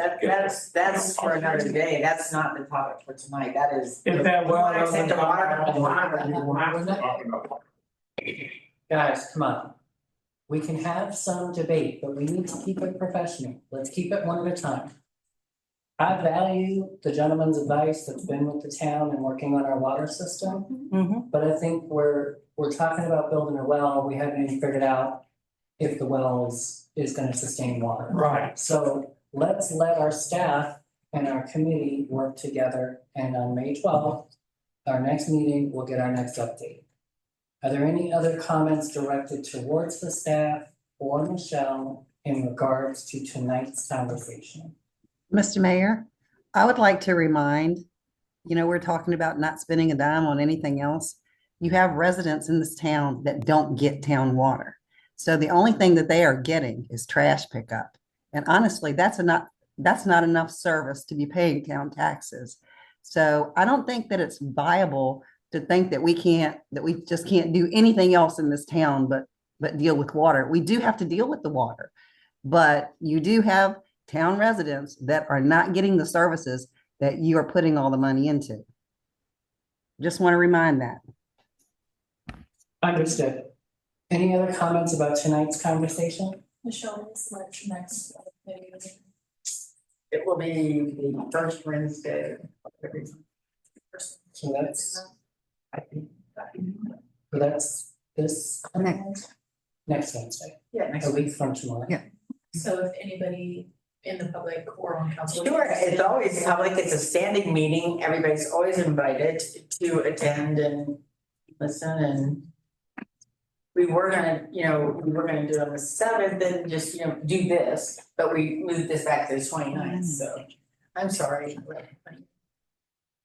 that's for another day, that's not the topic for tonight, that is. If that well You wanna take the doesn't- water- guys, come on. We can have some debate, but we need to keep it professional. Let's keep it one at a time. I value the gentleman's advice that's been with the town and working on our water system. Mm-hmm. But I think we're talking about building a well, we haven't even figured out if the well is gonna sustain water. Right. So let's let our staff and our committee work together, and on May 12th, our next meeting, we'll get our next update. Are there any other comments directed towards the staff or Michelle in regards to tonight's conversation? Mr. Mayor, I would like to remind, we're talking about not spending a dime on anything else. You have residents in this town that don't get town water. So the only thing that they are getting is trash pickup. And honestly, that's not enough service to be paying town taxes. So I don't think that it's viable to think that we just can't do anything else in this town but deal with water. We do have to deal with the water, but you do have town residents that are not getting the services that you are putting all the money into. Just want to remind that. Understood. Any other comments about tonight's conversation? Michelle, what's next meeting? It will be the first Wednesday. So that's this next Wednesday, Yeah, next a week. week from tomorrow. Yeah. So if anybody in the public or on council. Sure, it's always public, it's a standing meeting, everybody's always invited to attend and listen and. We were gonna do it on the 7th and just, do this, but we moved this back to the 29th, so I'm sorry.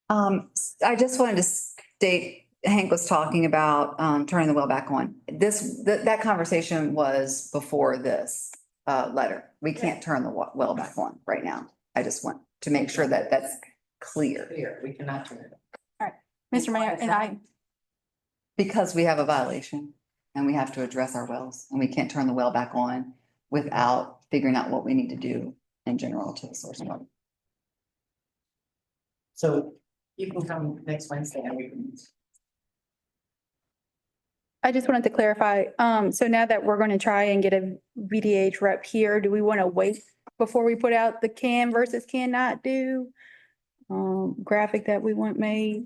I just wanted to state, Hank was talking about, turning the well back on. That conversation was before this, letter. We can't turn the well back on right now. I just want to make sure that that's clear. Here, we cannot turn it. Mr. Mayor, and Because we have a violation and we have to address our wells and we can't turn the well back on without figuring out what we need to do in general to the source of water. So You can come next Wednesday and we can. I just wanted to clarify, so now that we're going to try and get a VDH rep here, do we want to wait before we put out the can versus cannot do graphic that we want made?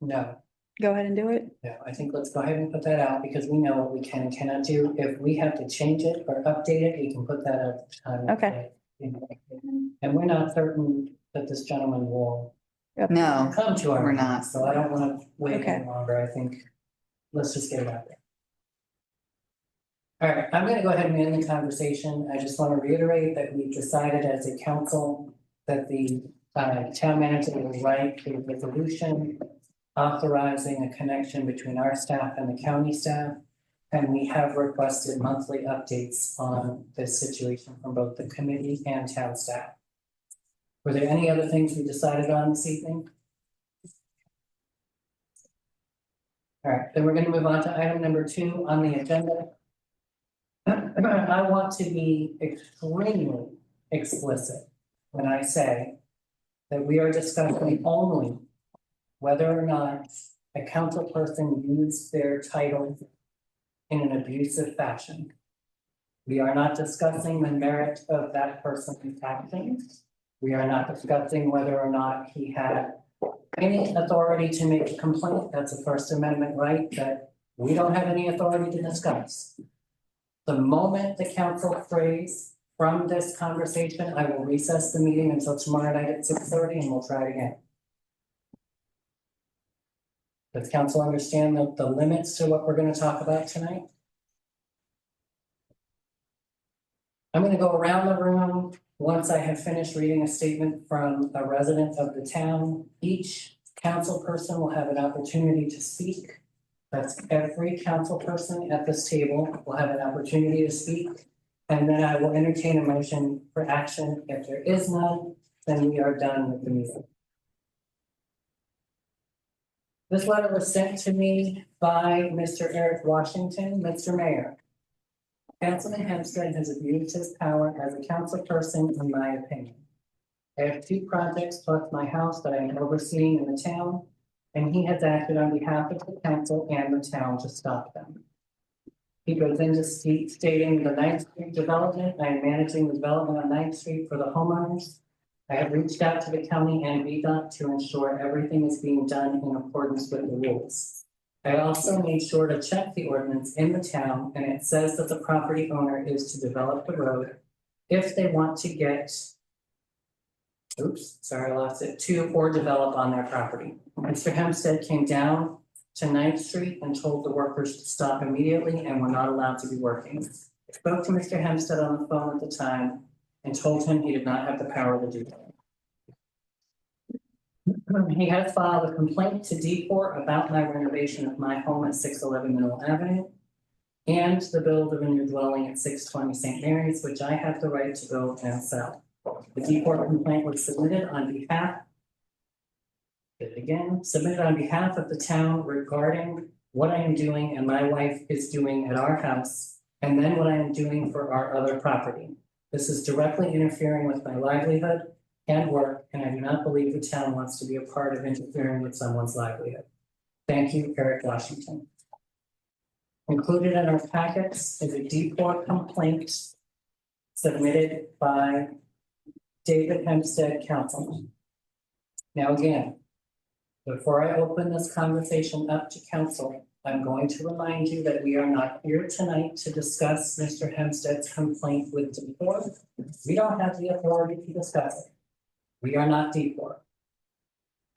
no, Go ahead and do it. I think let's go ahead and put that out because we know what we can and cannot do. If we have to change it or update it, we can put that out at the time. Okay. And we're not certain that this gentleman will No, come to our. We're meeting, not. So I don't wanna wait Okay. any longer. I think, let's just get it out there. All right, I'm gonna go ahead and end the conversation. I just wanna reiterate that we've decided as a council that the town manager will write a resolution authorizing a connection between our staff and the county staff. And we have requested monthly updates on this situation from both the committee and town staff. Were there any other things we decided on this evening? All right, then we're gonna move on to item number 2 on the agenda. I want to be extremely explicit when I say that we are discussing only whether or not a council person used their title in an abusive fashion. We are not discussing the merit of that person's actions. We are not discussing whether or not he had any authority to make a complaint. That's a First Amendment right that we don't have any authority to discuss. The moment the council phrase from this conversation, I will recess the meeting until tomorrow night at 6:30 and we'll try it again. Does council understand the limits to what we're gonna talk about tonight? I'm gonna go around the room. Once I have finished reading a statement from a resident of the town, each council person will have an opportunity to speak. That's every council person at this table will have an opportunity to speak. And then I will entertain a motion for action. If there is none, then we are done with the meeting. This letter was sent to me by Mr. Eric Washington. Mr. Mayor, Councilman Hempstead has abused his power as a council person, in my opinion. I have 2 projects plus my house that I am overseeing in the town, and he has acted on behalf of the council and the town to stop them. He goes into stating the 9th Street development. I am managing the development on 9th Street for the homeowners. I have reached out to the county and VDOT to ensure everything is being done in accordance with the rules. I also made sure to check the ordinance in the town, and it says that the property owner is to develop the road if they want to get, oops, sorry, I lost it, to or develop on their property. Mr. Hempstead came down to 9th Street and told the workers to stop immediately and were not allowed to be working. I spoke to Mr. Hempstead on the phone at the time and told him he did not have the power to do that. He has filed a complaint to D4 about my renovation of my home at 611 Middle Avenue and the build of a new dwelling at 620 St. Mary's, which I have the right to build and sell. The D4 complaint was submitted on behalf of the town regarding what I am doing and my wife is doing at our house, and then what I am doing for our other property. This is directly interfering with my livelihood and work, and I do not believe the town wants to be a part of interfering with someone's livelihood. Thank you, Eric Washington. Included in our packets is a D4 complaint submitted by David Hempstead, councilman. Now again, before I open this conversation up to council, I'm going to remind you that we are not here tonight to discuss Mr. Hempstead's complaint with D4. We don't have the authority to discuss it. We are not D4.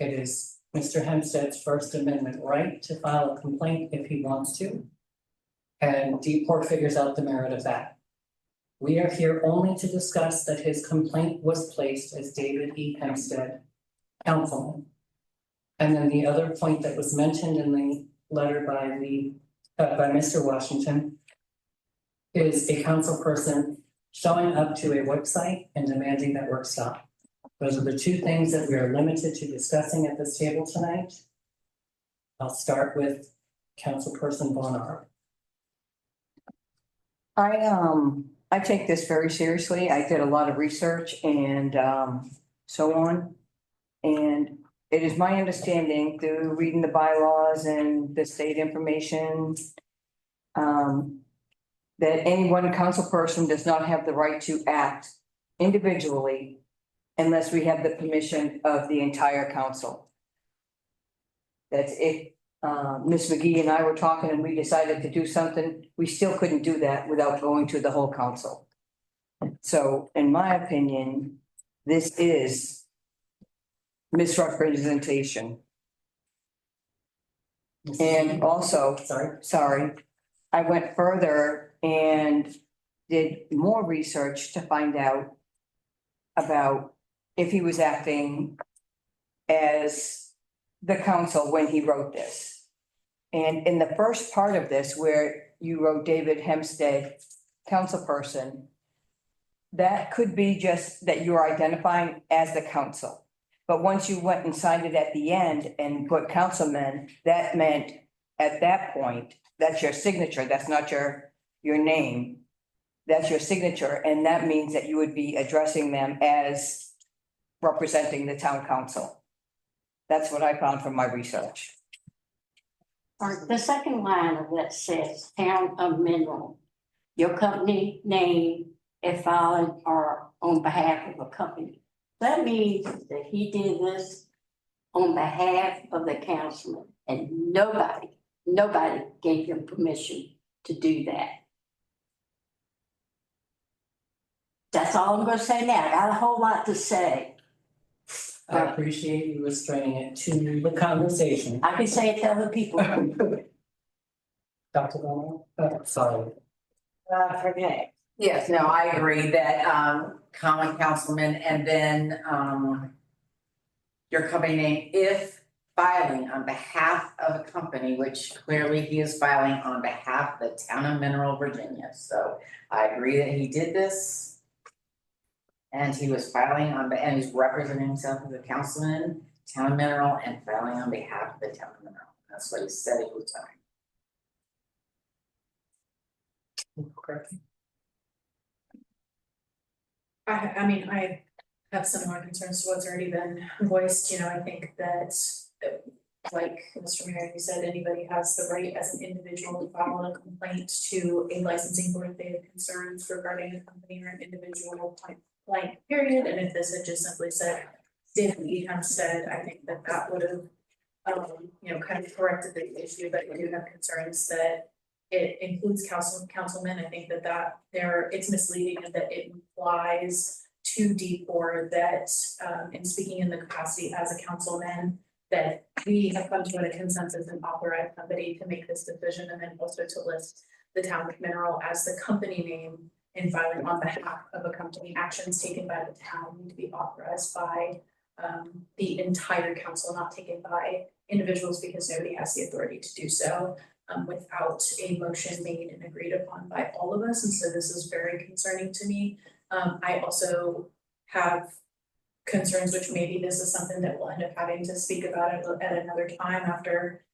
It is Mr. Hempstead's First Amendment right to file a complaint if he wants to. And D4 figures out the merit of that. We are here only to discuss that his complaint was placed as David E. Hempstead, councilman. And then the other point that was mentioned in the letter by Mr. Washington is a council person showing up to a website and demanding that work stop. Those are the 2 things that we are limited to discussing at this table tonight. I'll start with Councilperson Von Arp. I take this very seriously. I did a lot of research and so on. And it is my understanding through reading the bylaws and the state information that any one council person does not have the right to act individually unless we have the permission of the entire council. That's if Ms. McGee and I were talking and we decided to do something, we still couldn't do that without going to the whole council. So in my opinion, this is misrepresentation. And also, sorry, I went further and did more research to find out about if he was acting as the council when he wrote this. And in the first part of this, where you wrote David Hempstead, councilperson, that could be just that you're identifying as the council. But once you went and signed it at the end and put councilman, that meant at that point, that's your signature. That's not your name. That's your signature. And that means that you would be addressing them as representing the town council. That's what I found from my research. All right, the second line of that says Town of Mineral. Your company name is filed or on behalf of a company. That means that he did this on behalf of the councilman and nobody gave him permission to do that. That's all I'm gonna say now. I got a whole lot to say. I appreciate you restraining it to the conversation. I can say it to other people. Dr. Bowman? Sorry. Okay. Yes, no, I agree that, common councilman and then, your company name, if filing on behalf of a company, which clearly he is filing on behalf of the town of Mineral, Virginia. So I agree that he did this. And he was filing and he's representing himself as a councilman, town of Mineral, and filing on behalf of the town of Mineral. That's what he said he was doing. Correct. I mean, I have similar concerns to what's already been voiced, you know, I think that, like Mr. Mayor, you said, anybody has the right as an individual to file a complaint to a licensing board if they have concerns regarding a company or an individual blank period, and if this had just simply said, David Eham said, I think that that would have, you know, kind of corrected the issue, but I do have concerns that it includes councilmen. I think that it's misleading and that it implies to D4 that, in speaking in the capacity as a councilman, that we have come to a consensus and authorized somebody to make this decision, and then also to list the town of Mineral as the company name in filing on behalf of a company. Actions taken by the town need to be authorized by the entire council, not taken by individuals, because nobody has the authority to do so without a motion made and agreed upon by all of us. And so this is very concerning to me. I also have concerns, which maybe this is something that we'll end up having to speak about at another time after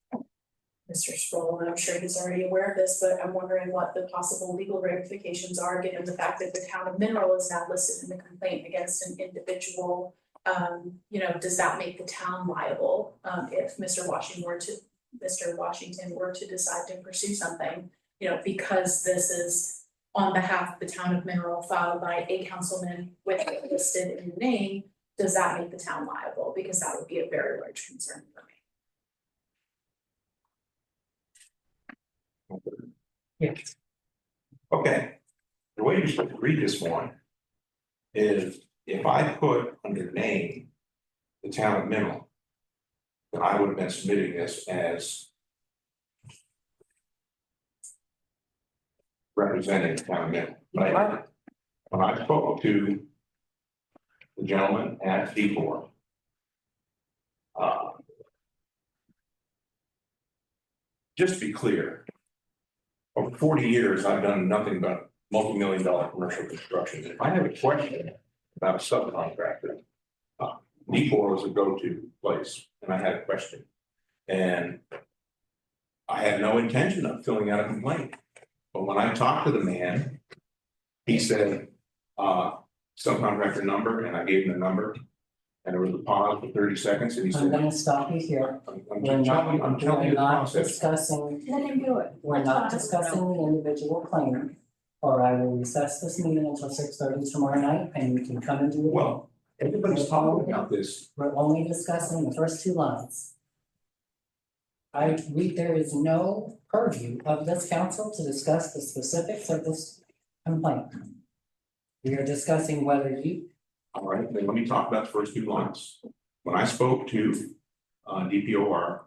Mr. Sproul, and I'm sure he's already aware of this, but I'm wondering what the possible legal ramifications are, given the fact that the town of Mineral is now listed in the complaint against an individual. You know, does that make the town liable if Mr. Washington were to decide to pursue something, you know, because this is on behalf of the town of Mineral filed by a councilman with it listed in the name, does that make the town liable? Because that would be a very large concern for me. Yes. Okay, the way you're supposed to read this one is if I put under name the town of Mineral, then I would have been submitting this as representing the town of Mineral. But when I spoke to the gentleman at D4, just to be clear, over 40 years, I've done nothing but multi-million-dollar commercial construction. If I have a question about a subcontractor, D4 was a go-to place, and I had a question. And I had no intention of filling out a complaint. But when I talked to the man, he said, subcontractor number, and I gave him the number. And there was a pause for 30 seconds, and he I'm said, gonna stop you here. I'm We're telling you the not process. discussing, Let him do it. we're not discussing the individual claim. Or I will recess this meeting until 6:30 tomorrow night, and you can come and do it. Well, everybody's talking about this. We're only discussing the first two lines. There is no purview of this council to discuss the specifics of this complaint. We are discussing whether you, All right, then let me talk about the first two lines. When I spoke to DPOR,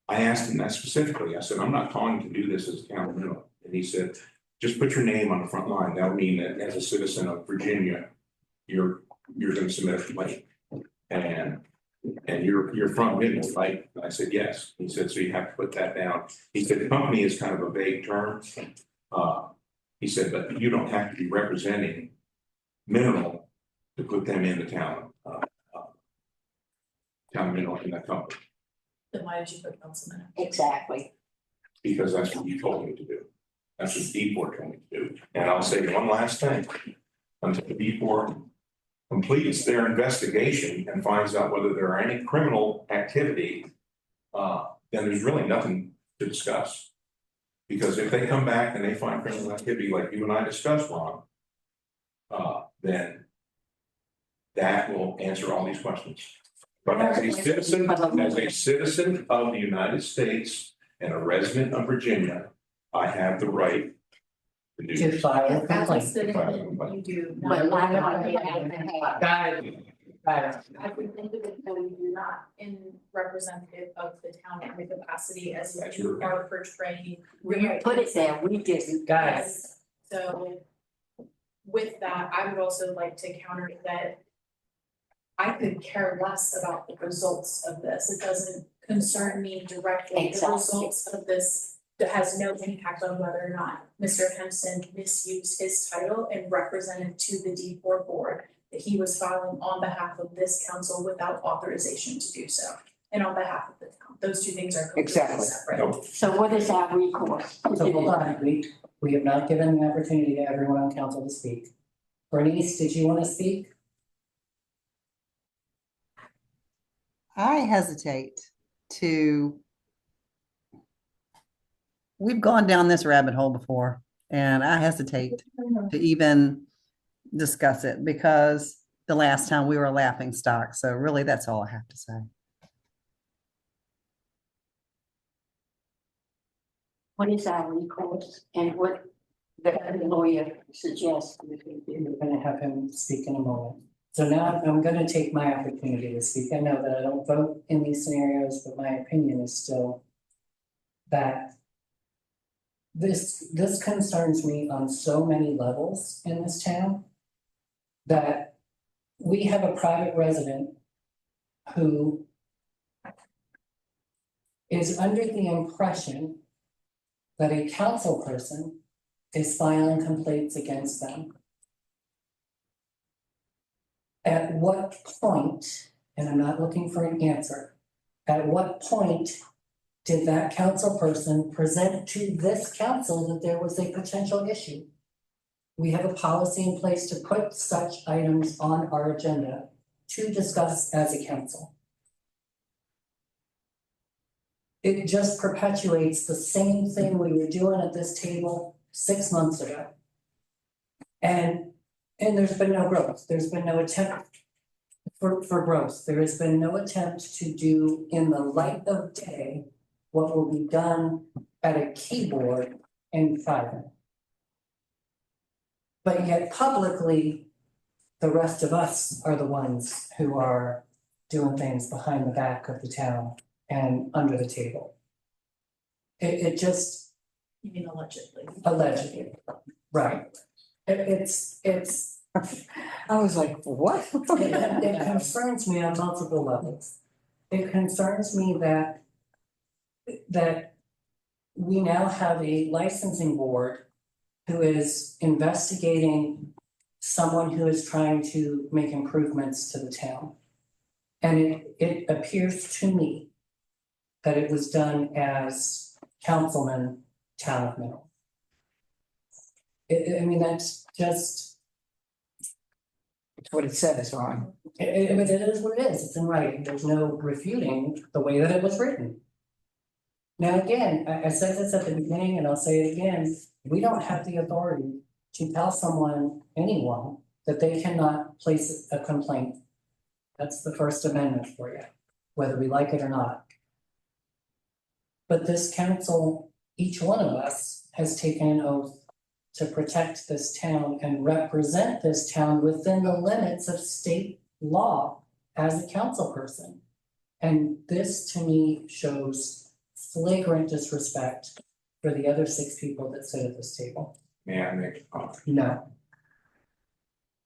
I asked him that specifically. I said, I'm not calling to do this as a town of Mineral. And he said, just put your name on the front line. That would mean that as a citizen of Virginia, you're gonna submit a complaint. And you're from Mineral, right? And I said, yes. He said, so you have to put that down. He said, the company is kind of a vague term. He said, but you don't have to be representing Mineral to put them in the town Mineral in that company, Then why did you put councilman? Exactly. because that's what you told me to do. That's what D4 told me to do. And I'll say one last thing. Until D4 completes their investigation and finds out whether there are any criminal activity, then there's really nothing to discuss. Because if they come back and they find criminal activity like you and I discussed, Ron, then that will answer all these questions. But as a citizen of the United States and a resident of Virginia, I have the right to file a As a complaint. citizen, you do. But not Got it. Got it. As an individual, you do not in representative of the town in the capacity as That's you your- are portraying. We put it there, we didn't. Got it. Yes. So with that, I would also like to counter that I could care less about the results of this. It doesn't concern me directly. The Exactly. results of this that has no impact on whether or not Mr. Henson misused his title and represented to the D4 board that he was filing on behalf of this council without authorization to do so, and on behalf of the town. Those two things are completely Exactly. separate. No, So what is our recourse? So hold on, we have not given the opportunity to everyone on council to speak. Bernice, did you want to speak? I hesitate to. We've gone down this rabbit hole before, and I hesitate to even discuss it because the last time we were a laughing stock. So really, that's all I have to say. What is our recourse and what the lawyer suggests we can do? We're gonna have him speak in a moment. So now I'm gonna take my opportunity to speak. I know that I don't vote in these scenarios, but my opinion is still that this concerns me on so many levels in this town that we have a private resident who is under the impression that a council person is filing complaints against them. At what point, and I'm not looking for an answer, at what point did that council person present to this council that there was a potential issue? We have a policy in place to put such items on our agenda to discuss as a council. It just perpetuates the same thing we were doing at this table 6 months ago. And there's been no growth. There's been no attempt for growth. There has been no attempt to do in the light of day what will be done at a keyboard in private. But yet publicly, the rest of us are the ones who are doing things behind the back of the town and under the table. It just You mean allegedly. allegedly, right? It's I was like, what? it concerns me on multiple levels. It concerns me that we now have a licensing board who is investigating someone who is trying to make improvements to the town. And it appears to me that it was done as Councilman Talent Mill. I mean, that's just, It's what it says, Ron. it is what it is, it's in writing, there's no refuting the way that it was written. Now, again, I said this at the beginning and I'll say it again, we don't have the authority to tell someone, anyone, that they cannot place a complaint. That's the First Amendment for you, whether we like it or not. But this council, each one of us has taken an oath to protect this town and represent this town within the limits of state law as a council person. And this to me shows flagrant disrespect for the other 6 people that sit at this table. may I make a comment? No.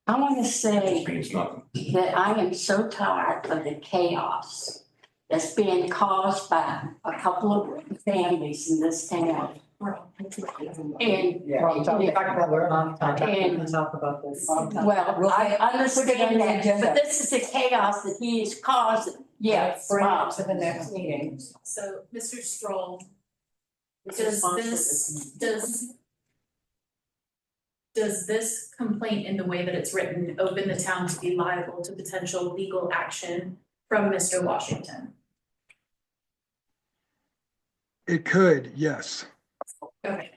I want to This say means nothing. that I am so tired of the chaos that's being caused by a couple of families in this town. And, Yeah. We're on topic, we can talk about this. well, I understand that, agenda. but this is the chaos that he is causing. Yes, Bring Rob. it to the next meeting. So, Mr. Stroll, It's does responsible this, does this complaint in the way that it's written open the town to be liable to potential legal action from Mr. Washington? It could, yes. Okay.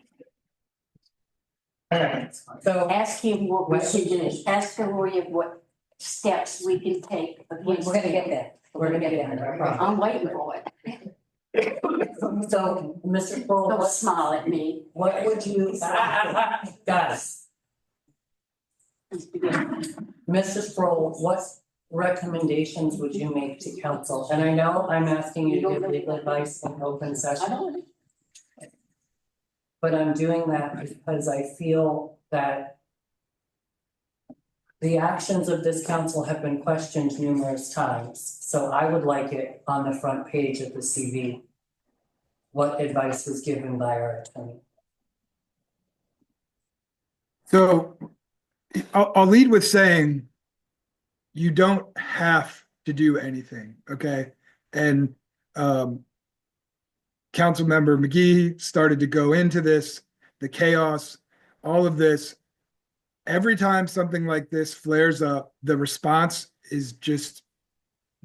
Alright, so Ask him what we should do, ask the lawyer what steps we can take We're against gonna get him. there. we're gonna get there, no problem. I'm waiting for it. So, Mr. Kroll, Don't smile at me. what would you, guys, Mrs. Kroll, what recommendations would you make to council? And I know I'm asking you to give legal advice in open I session, don't, but I'm doing that because I feel that the actions of this council have been questioned numerous times, so I would like it on the front page of the CV. What advice was given by our attorney? So I'll lead with saying you don't have to do anything, okay? And Councilmember McGee started to go into this, the chaos, all of this. Every time something like this flares up, the response is just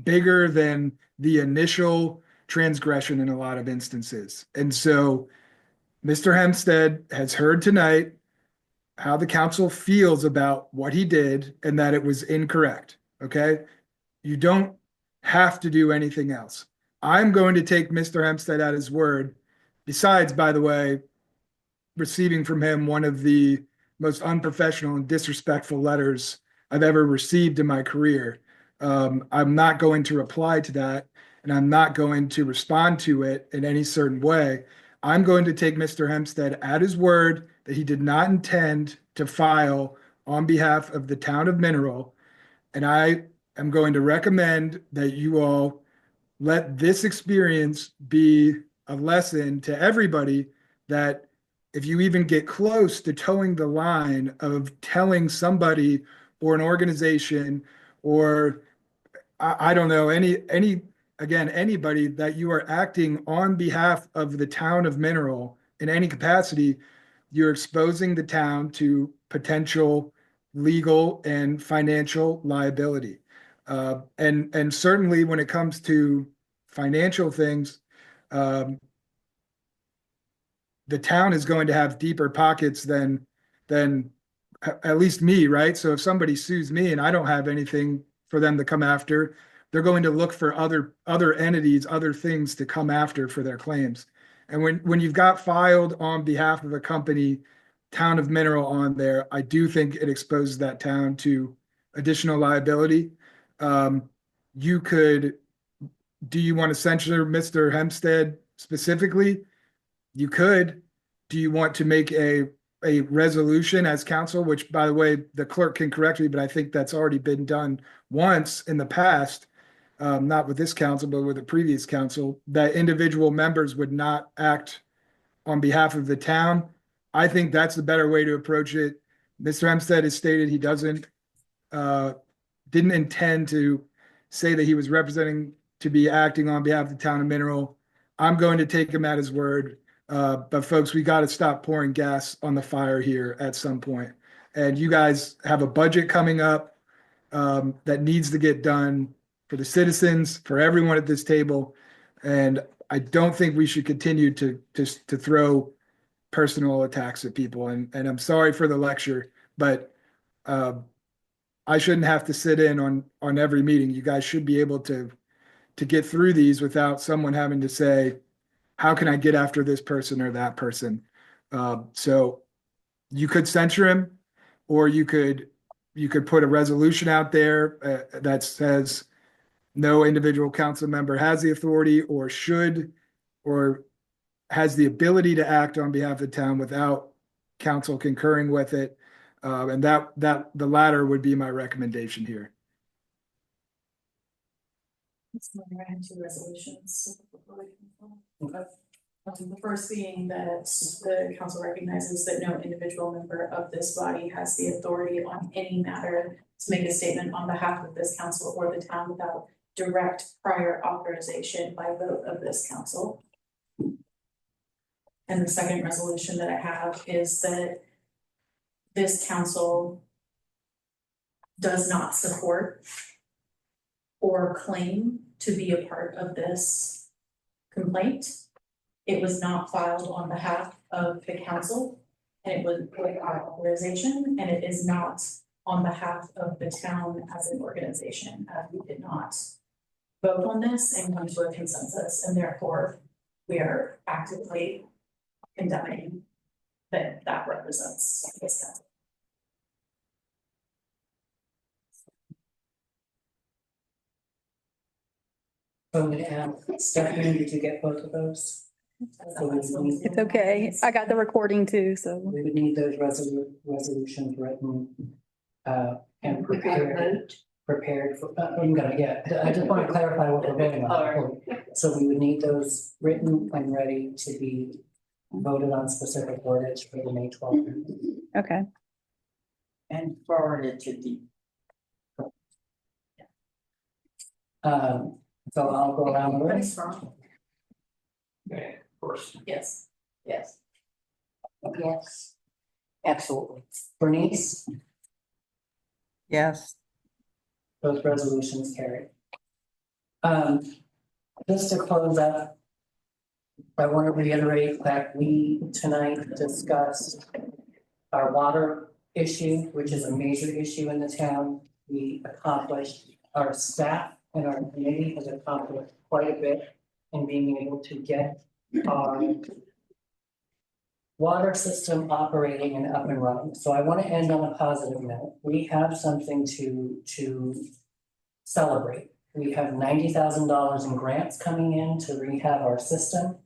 bigger than the initial transgression in a lot of instances. And so Mr. Hempstead has heard tonight how the council feels about what he did and that it was incorrect, okay? You don't have to do anything else. I'm going to take Mr. Hempstead at his word. Besides, by the way, receiving from him one of the most unprofessional and disrespectful letters I've ever received in my career. I'm not going to reply to that, and I'm not going to respond to it in any certain way. I'm going to take Mr. Hempstead at his word that he did not intend to file on behalf of the town of Mineral. And I am going to recommend that you all let this experience be a lesson to everybody that if you even get close to towing the line of telling somebody or an organization or I don't know, anybody that you are acting on behalf of the town of Mineral in any capacity, you're exposing the town to potential legal and financial liability. And certainly when it comes to financial things, the town is going to have deeper pockets than at least me, right? So if somebody sues me and I don't have anything for them to come after, they're going to look for other entities, other things to come after for their claims. And when you've got filed on behalf of a company, Town of Mineral on there, I do think it exposes that town to additional liability. You could, do you want to censure Mr. Hempstead specifically? You could. Do you want to make a resolution as council, which by the way, the clerk can correct me, but I think that's already been done once in the past, not with this council, but with the previous council, that individual members would not act on behalf of the town. I think that's the better way to approach it. Mr. Hempstead has stated he didn't intend to say that he was representing to be acting on behalf of the town of Mineral. I'm going to take him at his word. But folks, we got to stop pouring gas on the fire here at some point. And you guys have a budget coming up that needs to get done for the citizens, for everyone at this table. And I don't think we should continue to throw personal attacks at people. And I'm sorry for the lecture, but I shouldn't have to sit in on every meeting. You guys should be able to get through these without someone having to say, how can I get after this person or that person? So you could censure him, or you could put a resolution out there that says no individual council member has the authority or should or has the ability to act on behalf of the town without council concurring with it. And that the latter would be my recommendation here. I have two resolutions. The first being that the council recognizes that no individual member of this body has the authority on any matter to make a statement on behalf of this council or the town without direct prior authorization by vote of this council. And the second resolution that I have is that this council does not support or claim to be a part of this complaint. It was not filed on behalf of the council, and it was without authorization, and it is not on behalf of the town as an organization, as we did not vote on this and come to a consensus, and therefore we are actively condemning, that represents, I guess that's. So, Stephanie, did you get both of those? So we need- It's okay. I got the recording too, so. We would need those resolutions written, and prepared for, I'm gonna, yeah, I just want to clarify what we're voting on. So we would need those written and ready to be voted on specific wordage for the May 12th. Okay. And forwarded to the. So I'll go around the room. And of course, Yes. Yes. Yes. Absolutely. Bernice, Yes. those resolutions carry. Just to close up, I want to reiterate that we tonight discussed our water issue, which is a major issue in the town. We accomplished, our staff and our committee has accomplished quite a bit in being able to get our water system operating and up and running. So I want to end on a positive note. We have something to celebrate. We have $90,000 in grants coming in to rehab our system.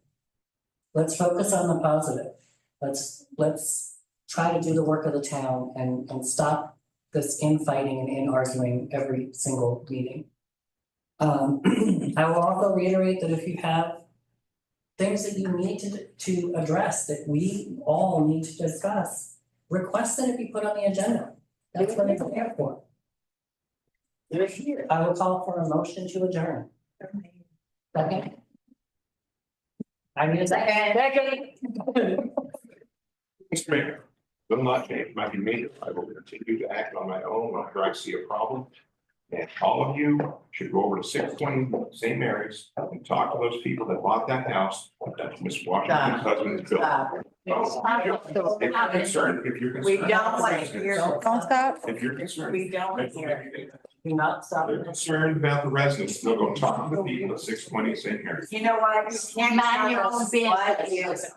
Let's focus on the positive. Let's try to do the work of the town and stop this infighting and in arguing every single meeting. I will also reiterate that if you have things that you need to address that we all need to discuss, request that it be put on the agenda. That's what it's there for. I will call for a motion to adjourn. Second. I need a second. Mr. Mayor, will not change my behavior. I will continue to act on my own whenever I see a problem. And all of you should go over to 620 St. Mary's and talk to those people that bought that house that Ms. Washington's husband is built. If you're concerned, We don't want to hear. Don't stop. If you're concerned. We don't want to hear. Do not stop. They're concerned about the residents, they'll go talk to the people at 620 St. Mary's. You know what? Mind your own business.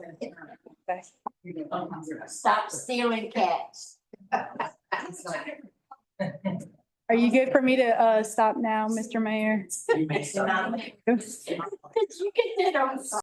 What Stop stealing cats. Are you good for me to stop now, Mr. Mayor? is. You get that on.